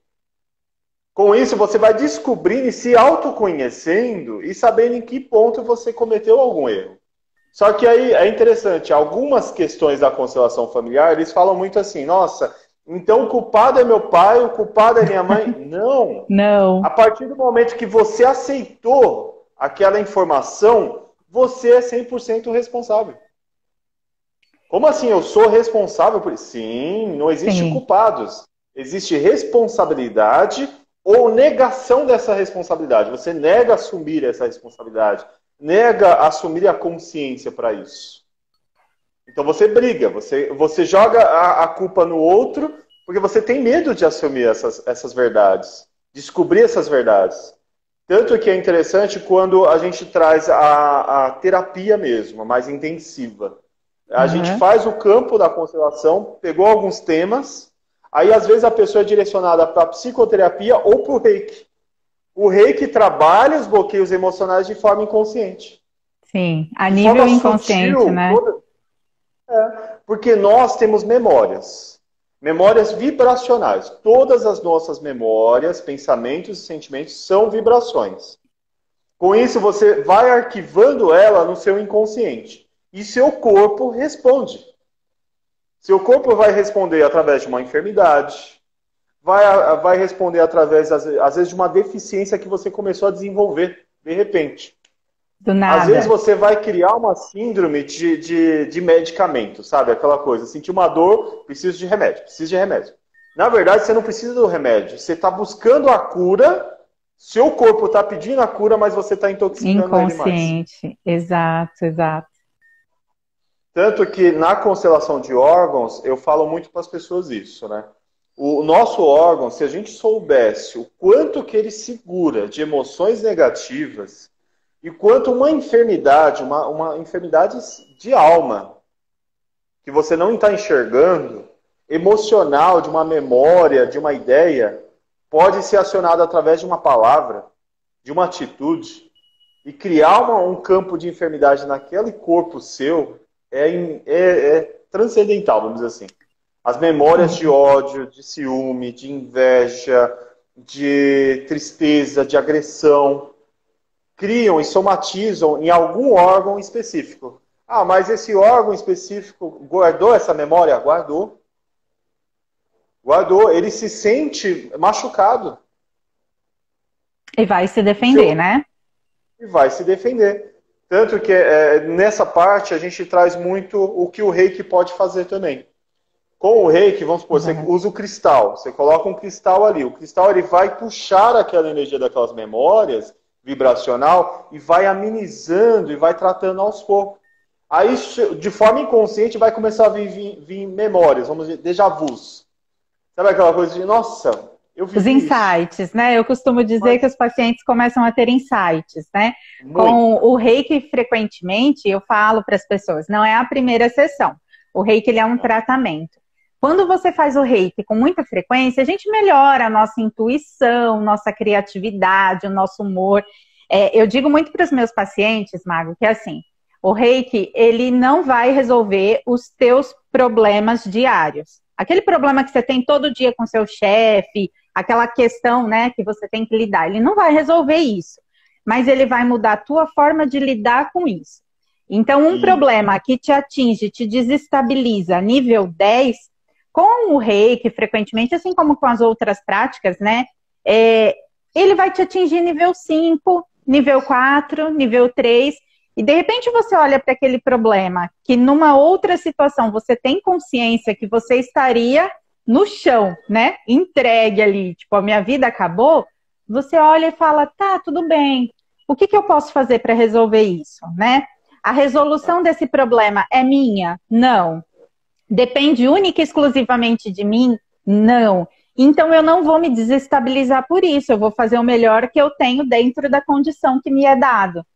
Com isso você vai descobrindo e se autoconhecendo e sabendo em que ponto você cometeu algum erro. Só que aí é interessante, algumas questões da constelação familiar, eles falam muito assim, nossa, então o culpado é meu pai, o culpado é minha mãe. Não. Não. A partir do momento que você aceitou aquela informação, você é 100% responsável. Como assim? Eu sou responsável por isso? Sim, não existe culpados. Existe responsabilidade ou negação dessa responsabilidade. Você nega assumir essa responsabilidade. Nega assumir a consciência para isso. Então você briga, você joga a culpa no outro, porque você tem medo de assumir essas verdades, descobrir essas verdades. Tanto que é interessante quando a gente traz a terapia mesmo, a mais intensiva. A gente Aham. faz o campo da constelação, pegou alguns temas, aí às vezes a pessoa é direcionada para a psicoterapia ou para o reiki. O reiki trabalha os bloqueios emocionais de forma inconsciente. Sim, a De nível forma inconsciente, sutil, né? porque nós temos memórias. Memórias vibracionais. Todas as nossas memórias, pensamentos e sentimentos são vibrações. Com isso, você vai arquivando ela no seu inconsciente. E seu corpo responde. Seu corpo vai responder através de uma enfermidade, vai responder através, às vezes, de uma deficiência que você começou a desenvolver, de repente. Do Às vezes nada. você vai criar uma síndrome de medicamento, sabe? Aquela coisa, sentir uma dor, preciso de remédio. Na verdade, você não precisa do remédio. Você está buscando a cura, seu corpo está pedindo a cura, mas você está intoxicando ele mais. Inconsciente. Exato, exato. Tanto que na constelação de órgãos, eu falo muito para as pessoas isso, né? O nosso órgão, se a gente soubesse o quanto que ele segura de emoções negativas, e quanto uma enfermidade, uma enfermidade de alma, que você não está enxergando, emocional, de uma memória, de uma ideia, pode ser acionada através de uma palavra, de uma atitude, e criar um campo de enfermidade naquele corpo seu é transcendental, vamos dizer assim. As memórias de ódio, de ciúme, de inveja, de tristeza, de agressão, criam e somatizam em algum órgão específico. Ah, mas esse órgão específico guardou essa memória? Guardou. Guardou. Ele se sente machucado. E vai se O defender, seu... né? E vai se defender. Tanto que nessa parte a gente traz muito o que o reiki pode fazer também. Com o reiki, vamos supor, você Exato. usa o cristal, você coloca um cristal ali. O cristal ele vai puxar aquela energia daquelas memórias vibracional e vai amenizando e vai tratando aos poucos. Aí, de forma inconsciente, vai começar a vir memórias, vamos dizer, déjà vus. Sabe aquela coisa de, nossa, eu Os vivi isso. insights, né? Eu costumo dizer Mas que os pacientes começam a ter insights, né? Com muito. o reiki, frequentemente, eu falo para as pessoas, não é a primeira sessão. O reiki, ele é um tratamento. Quando você faz o reiki com muita frequência, a gente melhora a nossa intuição, nossa criatividade, o nosso humor. Eu digo muito para os meus pacientes, Mago, que é assim, o reiki, ele não vai resolver os teus problemas diários. Aquele problema que você tem todo dia com seu chefe, aquela questão, né, que você tem que lidar, ele não vai resolver isso, mas ele vai mudar a tua forma de lidar com isso. Então, um E, problema que te atinge, te desestabiliza nível 10, com o reiki, frequentemente, assim como com as outras práticas, né, ele vai te atingir nível 5, nível 4, nível 3, e de repente você olha para aquele problema que numa outra situação você tem consciência que você estaria no chão, né? Entregue ali, tipo, a minha vida acabou. Você olha e fala, tá, tudo bem. O que eu posso fazer para resolver isso, né? A resolução desse problema é minha? Não. Depende única e exclusivamente de mim? Não. Então eu não vou me desestabilizar por isso. Eu vou fazer o melhor que eu tenho dentro da condição que me é dado.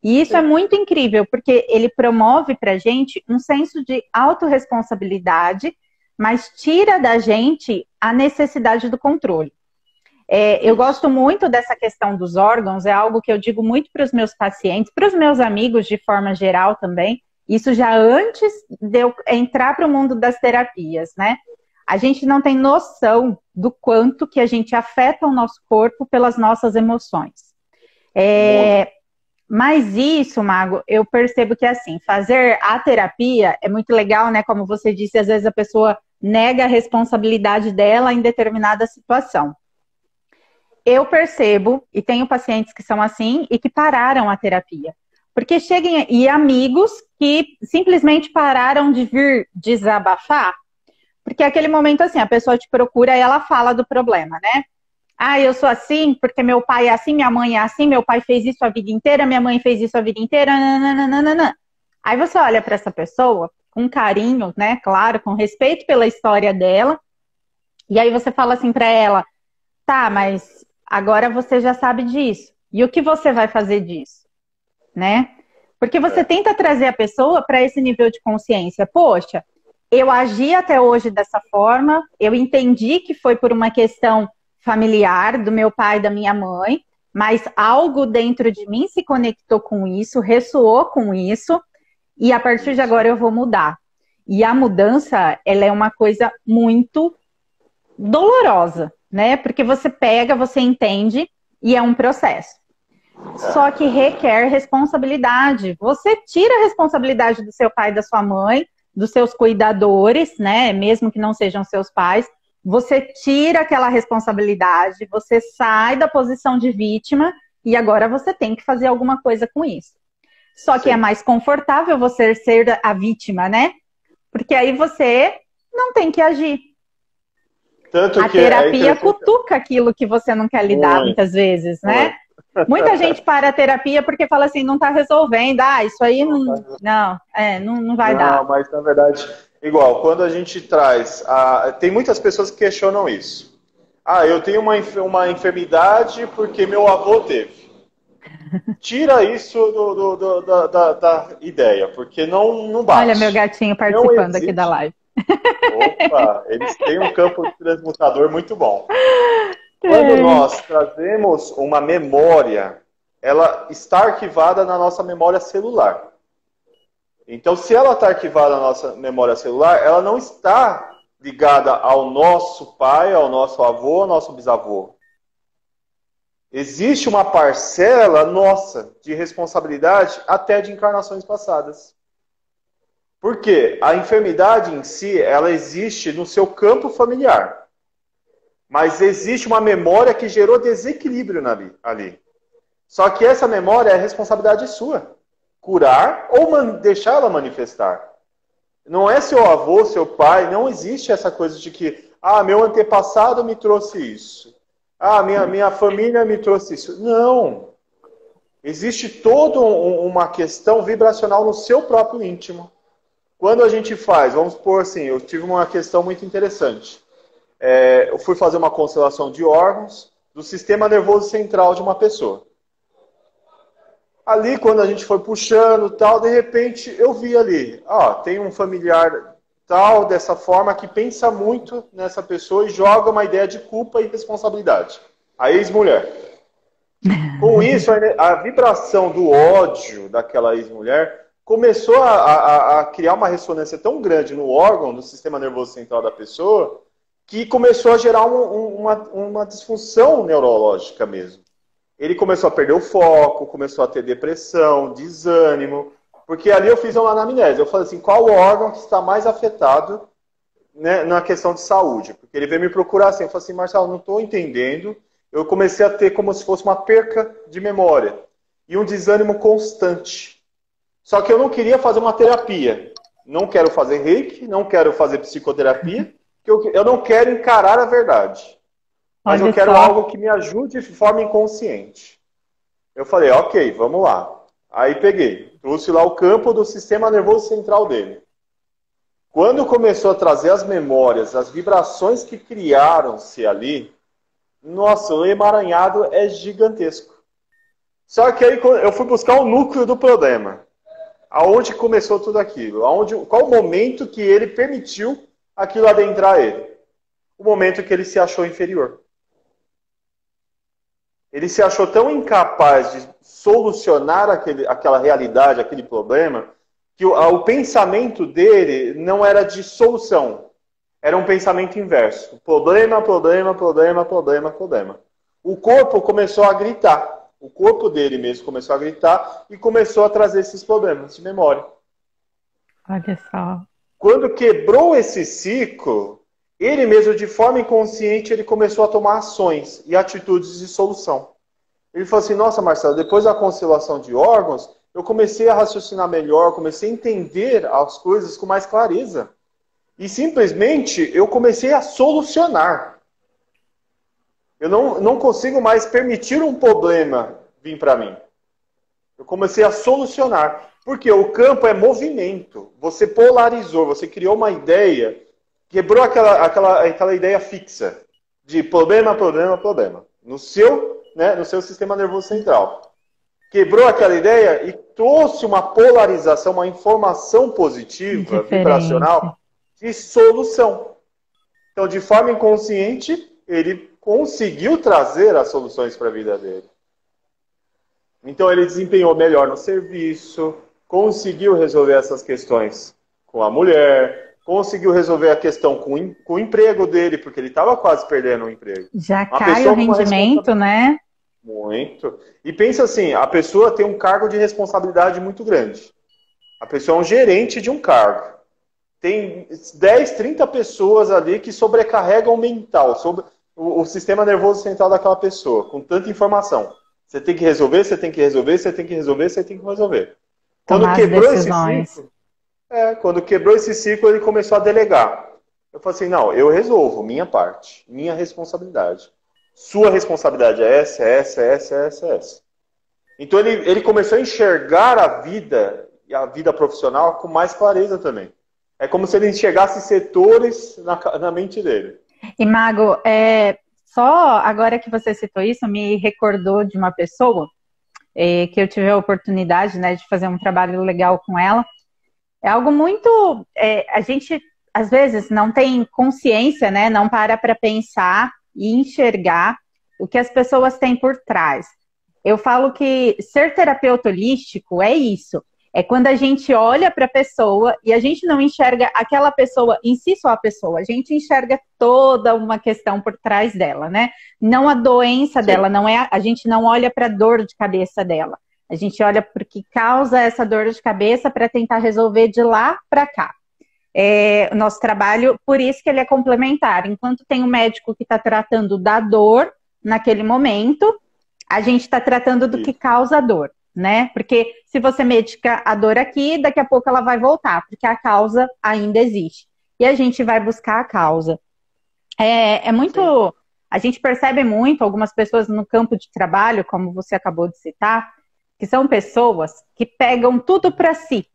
E isso é muito incrível, porque ele promove para a gente um senso de autorresponsabilidade, mas tira da gente a necessidade do controle. Eu gosto muito dessa questão dos órgãos, é algo que eu digo muito para os meus pacientes, para os meus amigos de forma geral também, isso já antes de eu entrar para o mundo das terapias, né? A gente não tem noção do quanto que a gente afeta o nosso corpo pelas nossas emoções. muito. Mas isso, Mago, eu percebo que assim, fazer a terapia é muito legal, né? Como você disse, às vezes a pessoa nega a responsabilidade dela em determinada situação. Eu percebo, e tenho pacientes que são assim, e que pararam a terapia. Porque chegam, e amigos que simplesmente pararam de vir desabafar, porque é aquele momento assim, a pessoa te procura e ela fala do problema, né? Ah, eu sou assim porque meu pai é assim, minha mãe é assim, meu pai fez isso a vida inteira, minha mãe fez isso a vida inteira, nananana. Aí você olha para essa pessoa, com carinho, né? Claro, com respeito pela história dela. E aí você fala assim para ela, tá, mas agora você já sabe disso. E o que você vai fazer disso, né? Porque você É, tenta trazer a pessoa para esse nível de consciência. Poxa, eu agi até hoje dessa forma, eu entendi que foi por uma questão familiar do meu pai e da minha mãe, mas algo dentro de mim se conectou com isso, ressoou com isso, e a partir de isso. agora eu vou mudar. E a mudança, ela é uma coisa muito dolorosa, né? Porque você pega, você entende e é um processo. Só É, que requer responsabilidade. Você tira a responsabilidade do seu pai e da sua mãe, dos seus cuidadores, né? Mesmo que não sejam seus pais. Você tira aquela responsabilidade, você sai da posição de vítima e agora você tem que fazer alguma coisa com isso. Só que é sim. mais confortável você ser a vítima, né? Porque aí você não tem que agir. Tanto A que é terapia interessante cutuca aquilo que você não quer lidar, muito, muitas vezes, né? muito. Muita gente para a terapia porque fala assim, não está resolvendo. Ah, isso aí Não, não vai dar. não, mas na verdade, igual, quando a gente traz. Tem muitas pessoas que questionam isso. Ah, eu tenho uma enfermidade porque meu avô teve. Tira isso da ideia, porque não Olha meu bate. gatinho Não participando aqui da existe. live. Opa, eles têm um campo transmutador muito bom. Quando Tem. nós trazemos uma memória, ela está arquivada na nossa memória celular. Então, se ela está arquivada na nossa memória celular, ela não está ligada ao nosso pai, ao nosso avô, ao nosso bisavô. Existe uma parcela nossa de responsabilidade até de encarnações passadas. Por quê? A enfermidade em si, ela existe no seu campo familiar. Mas existe uma memória que gerou desequilíbrio ali. Só que essa memória é responsabilidade sua. Curar ou deixar ela manifestar. Não é seu avô, seu pai, não existe essa coisa de que, meu antepassado me trouxe isso. Minha família me trouxe isso. Não. Existe toda uma questão vibracional no seu próprio íntimo. Quando a gente faz, vamos supor assim, eu tive uma questão muito interessante. Eu fui fazer uma constelação de órgãos do sistema nervoso central de uma pessoa. Ali, quando a gente foi puxando tal, de repente eu vi ali, tem um familiar tal, dessa forma, que pensa muito nessa pessoa e joga uma ideia de culpa e responsabilidade. A ex-mulher. Com isso, a vibração do ódio daquela ex-mulher começou a criar uma ressonância tão grande no órgão, no sistema nervoso central da pessoa, que começou a gerar uma disfunção neurológica mesmo. Ele começou a perder o foco, começou a ter depressão, desânimo, porque ali eu fiz uma anamnese. Eu falei assim, qual o órgão que está mais afetado, né, na questão de saúde? Porque ele veio me procurar assim, eu falei assim, Marcelo, não estou entendendo. Eu comecei a ter como se fosse uma perca de memória e um desânimo constante. Só que eu não queria fazer uma terapia. Não quero fazer reiki, não quero fazer psicoterapia, porque eu não quero encarar a verdade. Mas eu Olha quero só. algo que me ajude de forma inconsciente. Eu falei, ok, vamos lá. Aí peguei, trouxe lá o campo do sistema nervoso central dele. Quando começou a trazer as memórias, as vibrações que criaram-se ali, nossa, o emaranhado é gigantesco. Só que aí eu fui buscar o núcleo do problema. Aonde começou tudo aquilo? Qual o momento que ele permitiu aquilo adentrar ele? O momento que ele se achou inferior. Ele se achou tão incapaz de solucionar aquela realidade, aquele problema, que o pensamento dele não era de solução. Era um pensamento inverso. Problema, problema, problema, problema, problema. O corpo começou a gritar. O corpo dele mesmo começou a gritar e começou a trazer esses problemas de memória. Olha só. Quando quebrou esse ciclo, ele mesmo, de forma inconsciente, ele começou a tomar ações e atitudes de solução. Ele falou assim, nossa, Marcelo, depois da constelação de órgãos, eu comecei a raciocinar melhor, comecei a entender as coisas com mais clareza. E simplesmente eu comecei a solucionar. Eu não consigo mais permitir um problema vir para mim. Eu comecei a solucionar. Porque o campo é movimento. Você polarizou, você criou uma ideia, quebrou aquela ideia fixa de problema, problema, problema. No seu, né, no seu sistema nervoso central. Quebrou aquela ideia e trouxe uma polarização, uma informação positiva, vibracional, de solução. Então, de forma inconsciente, ele conseguiu trazer as soluções para a vida dele. Então, ele desempenhou melhor no serviço, conseguiu resolver essas questões com a mulher, conseguiu resolver a questão com o emprego dele, porque ele estava quase perdendo o emprego. Já cai o rendimento, né? Muito. E pensa assim, a pessoa tem um cargo de responsabilidade muito grande. A pessoa é um gerente de um cargo. Tem 10, 30 pessoas ali que sobrecarregam o mental, sobre o sistema nervoso central daquela pessoa, com tanta informação. Você tem que resolver, você tem que resolver, você tem que resolver, você tem que resolver. Quando quebrou esse ciclo, ele começou a delegar. Eu falei assim, não, eu resolvo, minha parte, minha responsabilidade. Sua responsabilidade é essa, essa, essa, essa, essa. Então ele começou a enxergar a vida e a vida profissional com mais clareza também. É como se ele enxergasse setores na mente dele. E, Mago, só agora que você citou isso, me recordou de uma pessoa que eu tive a oportunidade, né, de fazer um trabalho legal com ela. É algo muito... a gente, às vezes, não tem consciência, né, não para pensar e enxergar o que as pessoas têm por trás. Eu falo que ser terapeuta holístico é isso. É quando a gente olha para a pessoa e a gente não enxerga aquela pessoa em si, só a pessoa. A gente enxerga toda uma questão por trás dela, né? Não a doença dela, a gente não olha para a dor de cabeça dela. A gente olha para o que causa essa dor de cabeça para tentar resolver de lá para cá. O nosso trabalho, por isso que ele é complementar. Enquanto tem um médico que está tratando da dor naquele momento, a gente está tratando do que causa a dor, né? Porque se você medica a dor aqui, daqui a pouco ela vai voltar, porque a causa ainda existe. E a gente vai buscar a causa. Muito... A gente percebe muito algumas pessoas no campo de trabalho, como você acabou de citar, que são pessoas que pegam tudo para si.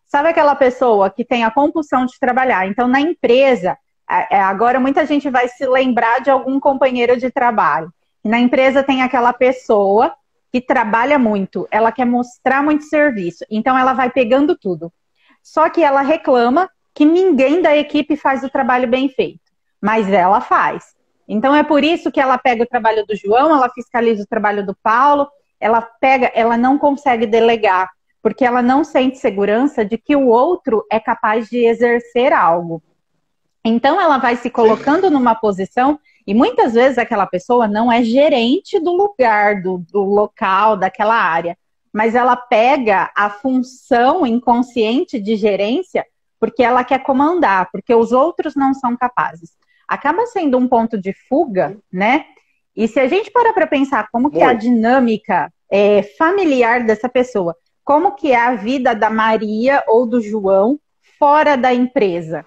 Sabe aquela pessoa que tem a compulsão de trabalhar? Então, na empresa, agora muita gente vai se lembrar de algum companheiro de trabalho. E na empresa tem aquela pessoa que trabalha muito, ela quer mostrar muito serviço, então ela vai pegando tudo. Só que ela reclama que ninguém da equipe faz o trabalho bem feito, mas ela faz. Então é por isso que ela pega o trabalho do João, ela fiscaliza o trabalho do Paulo, ela não consegue delegar, porque ela não sente segurança de que o outro é capaz de exercer algo. Então ela vai se colocando numa posição, e muitas vezes aquela pessoa não é gerente do lugar, do local, daquela área, mas ela pega a função inconsciente de gerência porque ela quer comandar, porque os outros não são capazes. Acaba sendo um ponto de fuga, né? E se a gente parar para pensar como que é a dinâmica familiar dessa pessoa, como que é a vida da Maria ou do João fora da empresa,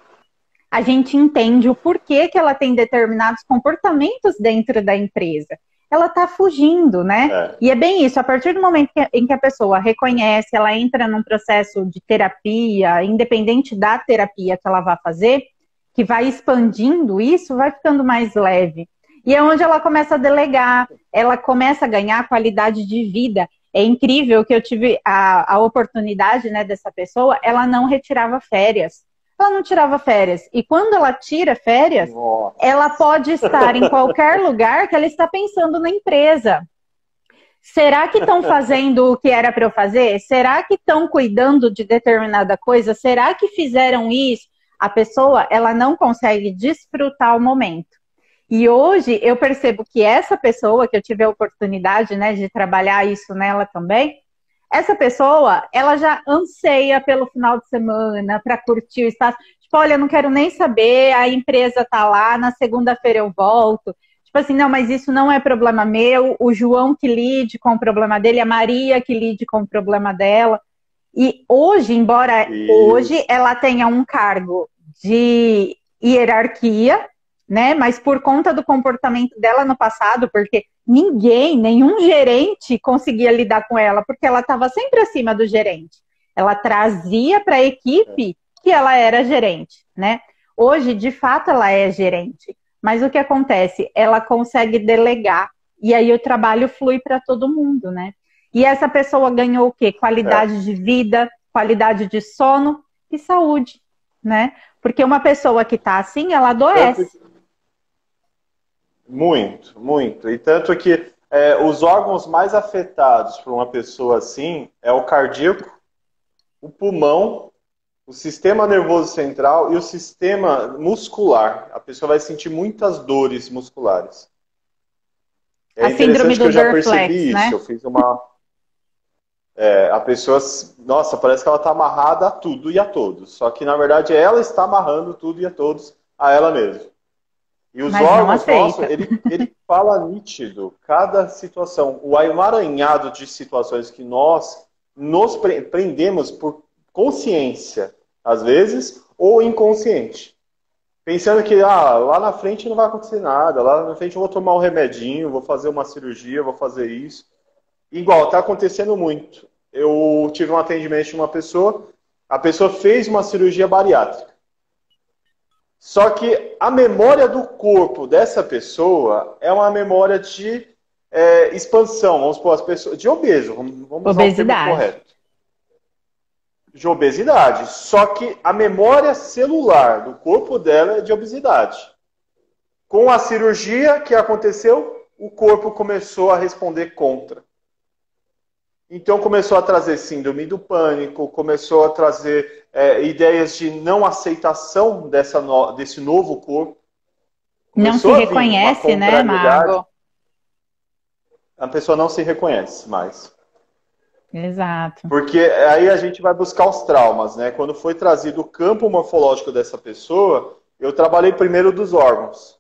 a gente entende o porquê que ela tem determinados comportamentos dentro da empresa. Ela está fugindo, né? E é bem isso, a partir do momento em que a pessoa reconhece, ela entra num processo de terapia, independente da terapia que ela vai fazer, que vai expandindo isso, vai ficando mais leve. E é onde ela começa a delegar, ela começa a ganhar qualidade de vida. É incrível que eu tive a oportunidade, né, dessa pessoa, ela não retirava férias. Ela não tirava férias. E quando ela tira férias, ela pode estar em qualquer lugar que ela está pensando na empresa. Será que estão fazendo o que era para eu fazer? Será que estão cuidando de determinada coisa? Será que fizeram isso? A pessoa, ela não consegue desfrutar o momento. E hoje eu percebo que essa pessoa, que eu tive a oportunidade, né, de trabalhar isso nela também, essa pessoa, ela já anseia pelo final de semana, para curtir o espaço. Tipo, olha, eu não quero nem saber, a empresa tá lá, na segunda-feira eu volto. Tipo assim, não, mas isso não é problema meu, o João que lide com o problema dele, a Maria que lide com o problema dela. E hoje, embora hoje ela tenha um cargo de hierarquia, né? Mas por conta do comportamento dela no passado, porque nenhum gerente conseguia lidar com ela, porque ela estava sempre acima do gerente. ela trazia para a equipe que ela era gerente, né? Hoje, de fato, ela é gerente. Mas o que acontece? Ela consegue delegar. E aí o trabalho flui para todo mundo, né? E essa pessoa ganhou o quê? É. Qualidade de vida, qualidade de sono e saúde, né? Porque uma pessoa que está assim, ela Tanto adoece. que- Muito, muito. E tanto que os órgãos mais afetados por uma pessoa assim é o cardíaco, o pulmão, o sistema nervoso central e o sistema muscular. A pessoa vai sentir muitas dores musculares. É A síndrome interessante que do eu já Dorflex, percebi isso. né? Eu fiz uma. A pessoa, nossa, parece que ela está amarrada a tudo e a todos. Só que, na verdade, ela está amarrando tudo e a todos a ela mesma. E os Mas não órgãos nossos, aceita. ele fala nítido, cada situação. O emaranhado de situações que nós nos prendemos por consciência, às vezes, ou inconsciente. Pensando que lá na frente não vai acontecer nada, lá na frente eu vou tomar um remedinho, vou fazer uma cirurgia, vou fazer isso. Igual, está acontecendo muito. Eu tive um atendimento de uma pessoa, a pessoa fez uma cirurgia bariátrica. Só que a memória do corpo dessa pessoa é uma memória de expansão, vamos supor, as pessoas, de obeso, vamos usar o termo Obesidade. correto. De obesidade. Só que a memória celular do corpo dela é de obesidade. Com a cirurgia que aconteceu, o corpo começou a responder contra. Então começou a trazer síndrome do pânico, começou a trazer ideias de não aceitação desse novo corpo. Não se Começou a vir uma reconhece, né, contrariedade, Mago? a pessoa não se reconhece mais. Exato. Porque aí a gente vai buscar os traumas, né? Quando foi trazido o campo morfológico dessa pessoa, eu trabalhei primeiro dos órgãos,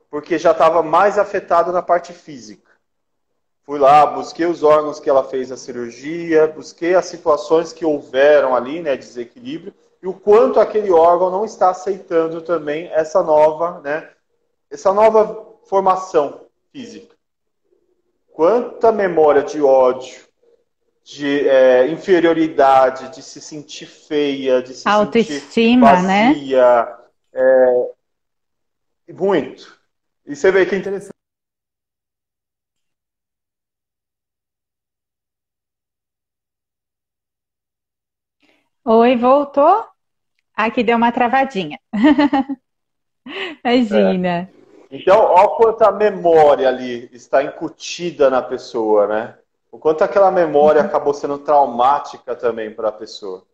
porque já estava mais afetado na parte física. Fui lá, busquei os órgãos que ela fez a cirurgia, busquei as situações que houveram ali, né, desequilíbrio, e o quanto aquele órgão não está aceitando também essa nova formação física. Quanta memória de ódio, de inferioridade, de se sentir feia, de se sentir Autoestima, né? vazia, muito. E você vê que é interessante. Oi, voltou? Aqui deu uma travadinha. Imagina. Então, olha quanta memória ali está incutida na pessoa, né? O quanto aquela memória acabou sendo traumática também para a pessoa.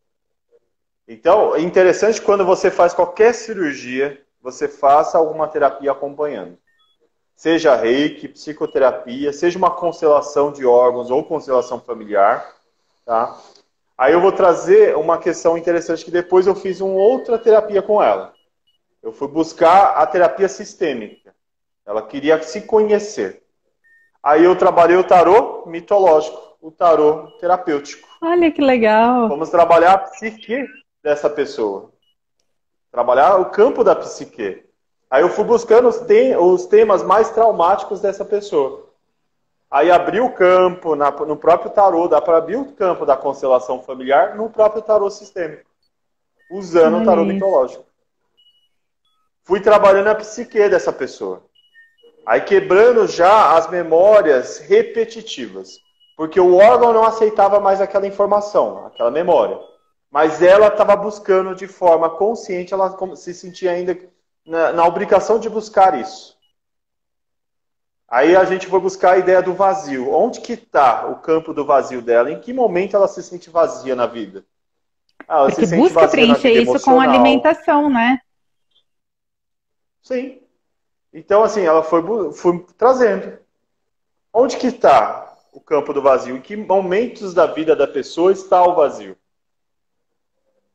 Então, é interessante quando você faz qualquer cirurgia, você faça alguma terapia acompanhando. Seja reiki, psicoterapia, seja uma constelação de órgãos ou constelação familiar, tá? Aí eu vou trazer uma questão interessante que depois eu fiz uma outra terapia com ela. Eu fui buscar a terapia sistêmica. Ela queria se conhecer. Aí eu trabalhei o tarô mitológico, o tarô terapêutico. Olha que legal. Vamos trabalhar a psique dessa pessoa. Trabalhar o campo da psique. Aí eu fui buscando os temas mais traumáticos dessa pessoa. Aí abri o campo no próprio tarô, dá para abrir o campo da constelação familiar no próprio tarô sistêmico, usando o Olha tarô isso. mitológico. Fui trabalhando a psique dessa pessoa. Aí quebrando já as memórias repetitivas. Porque o órgão não aceitava mais aquela informação, aquela memória. Mas ela estava buscando de forma consciente, ela se sentia ainda na obrigação de buscar isso. Aí a gente foi buscar a ideia do vazio. Onde que está o campo do vazio dela? Em que momento ela se sente vazia na vida? Ela se Porque sente busca vazia na preencher vida isso com emocional. alimentação, né? Sim. Então, assim, ela foi trazendo. Onde que está o campo do vazio? Em que momentos da vida da pessoa está o vazio?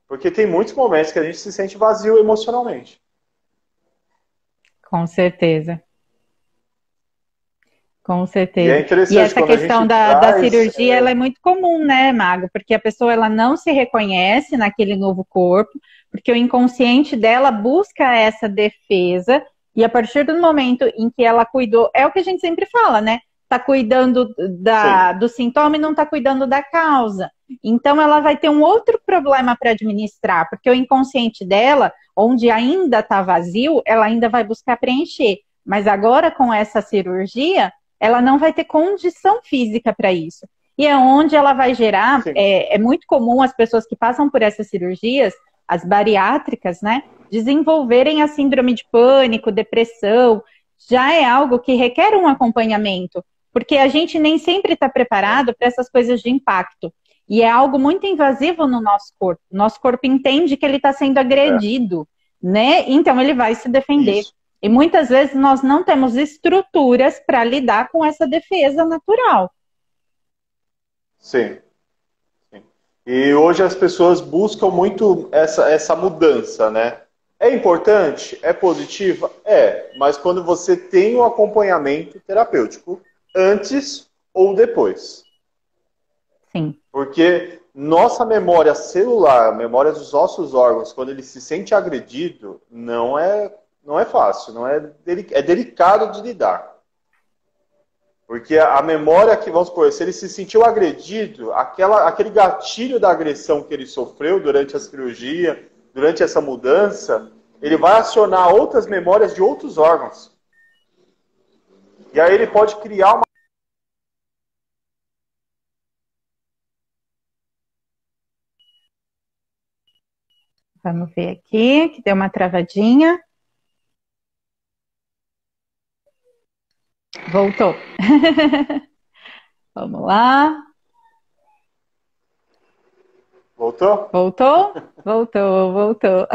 Porque tem muitos momentos que a gente se sente vazio emocionalmente. Com certeza. Com E é certeza. E interessante essa quando a questão gente da traz. cirurgia, ela é muito comum, né, Mago? Porque a pessoa ela não se reconhece naquele novo corpo, porque o inconsciente dela busca essa defesa, e a partir do momento em que ela cuidou, é o que a gente sempre fala, né? está cuidando Sim, do sintoma e não está cuidando da causa. Então, ela vai ter um outro problema para administrar, porque o inconsciente dela, onde ainda está vazio, ela ainda vai buscar preencher. Mas agora, com essa cirurgia, ela não vai ter condição física para isso. E é onde ela vai gerar, sim. é muito comum as pessoas que passam por essas cirurgias, as bariátricas, né, desenvolverem a síndrome de pânico, depressão, já é algo que requer um acompanhamento, porque a gente nem sempre está preparado para essas coisas de impacto. E é algo muito invasivo no nosso corpo. Nosso corpo entende que ele está sendo É, agredido, né? Então ele vai se defender. isso. E muitas vezes nós não temos estruturas para lidar com essa defesa natural. Sim, sim. E hoje as pessoas buscam muito essa mudança, né? É importante? É positiva? É, mas quando você tem um acompanhamento terapêutico antes ou depois. Sim. Porque nossa memória celular, a memória dos nossos órgãos, quando ele se sente agredido, não é fácil, não é, é delicado de lidar. Porque a memória que, vamos supor, se ele se sentiu agredido, aquele gatilho da agressão que ele sofreu durante a cirurgia, durante essa mudança, ele vai acionar outras memórias de outros órgãos. E aí ele pode criar uma. Vamos ver aqui, que deu uma travadinha. Voltou. Vamos lá. Voltou? Voltou? Voltou, voltou.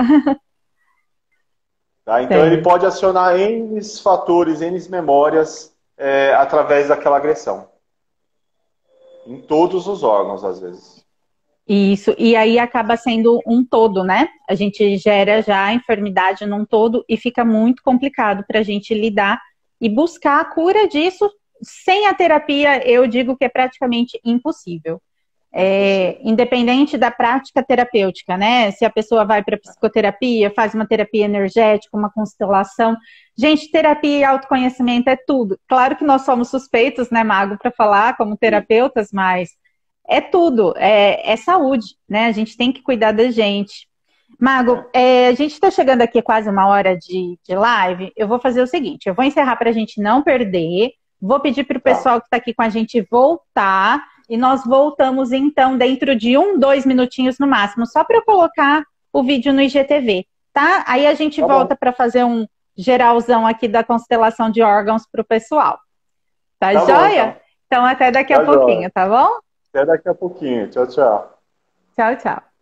Tá? Então ele Certo. pode acionar N fatores, N memórias através daquela agressão. Em todos os órgãos, às vezes. Isso, e aí acaba sendo um todo, né? A gente gera já a enfermidade num todo e fica muito complicado para a gente lidar e buscar a cura disso. Sem a terapia, eu digo que é praticamente impossível. É impossível. Independente da prática terapêutica, né? Se a pessoa vai para psicoterapia, faz uma terapia energética, uma constelação. Gente, terapia e autoconhecimento é tudo. Claro que nós somos suspeitos, né, Mago, para falar como Sim. terapeutas, mas é tudo, é saúde, né? A gente tem que cuidar da gente. Mago, É. a gente está chegando aqui quase uma hora de live. Eu vou fazer o seguinte: eu vou encerrar para a gente não perder. Vou pedir para o Tá. pessoal que está aqui com a gente voltar. E nós voltamos então dentro de 2 minutinhos no máximo, só para eu colocar o vídeo no IGTV, tá? Aí a gente Tá bom. volta para fazer um geralzão aqui da constelação de órgãos para o pessoal. Tá Tá bom, joia? então. Então até daqui a Tá pouquinho, jóia. tá bom? Até daqui a pouquinho. Tchau, tchau. Tchau, tchau.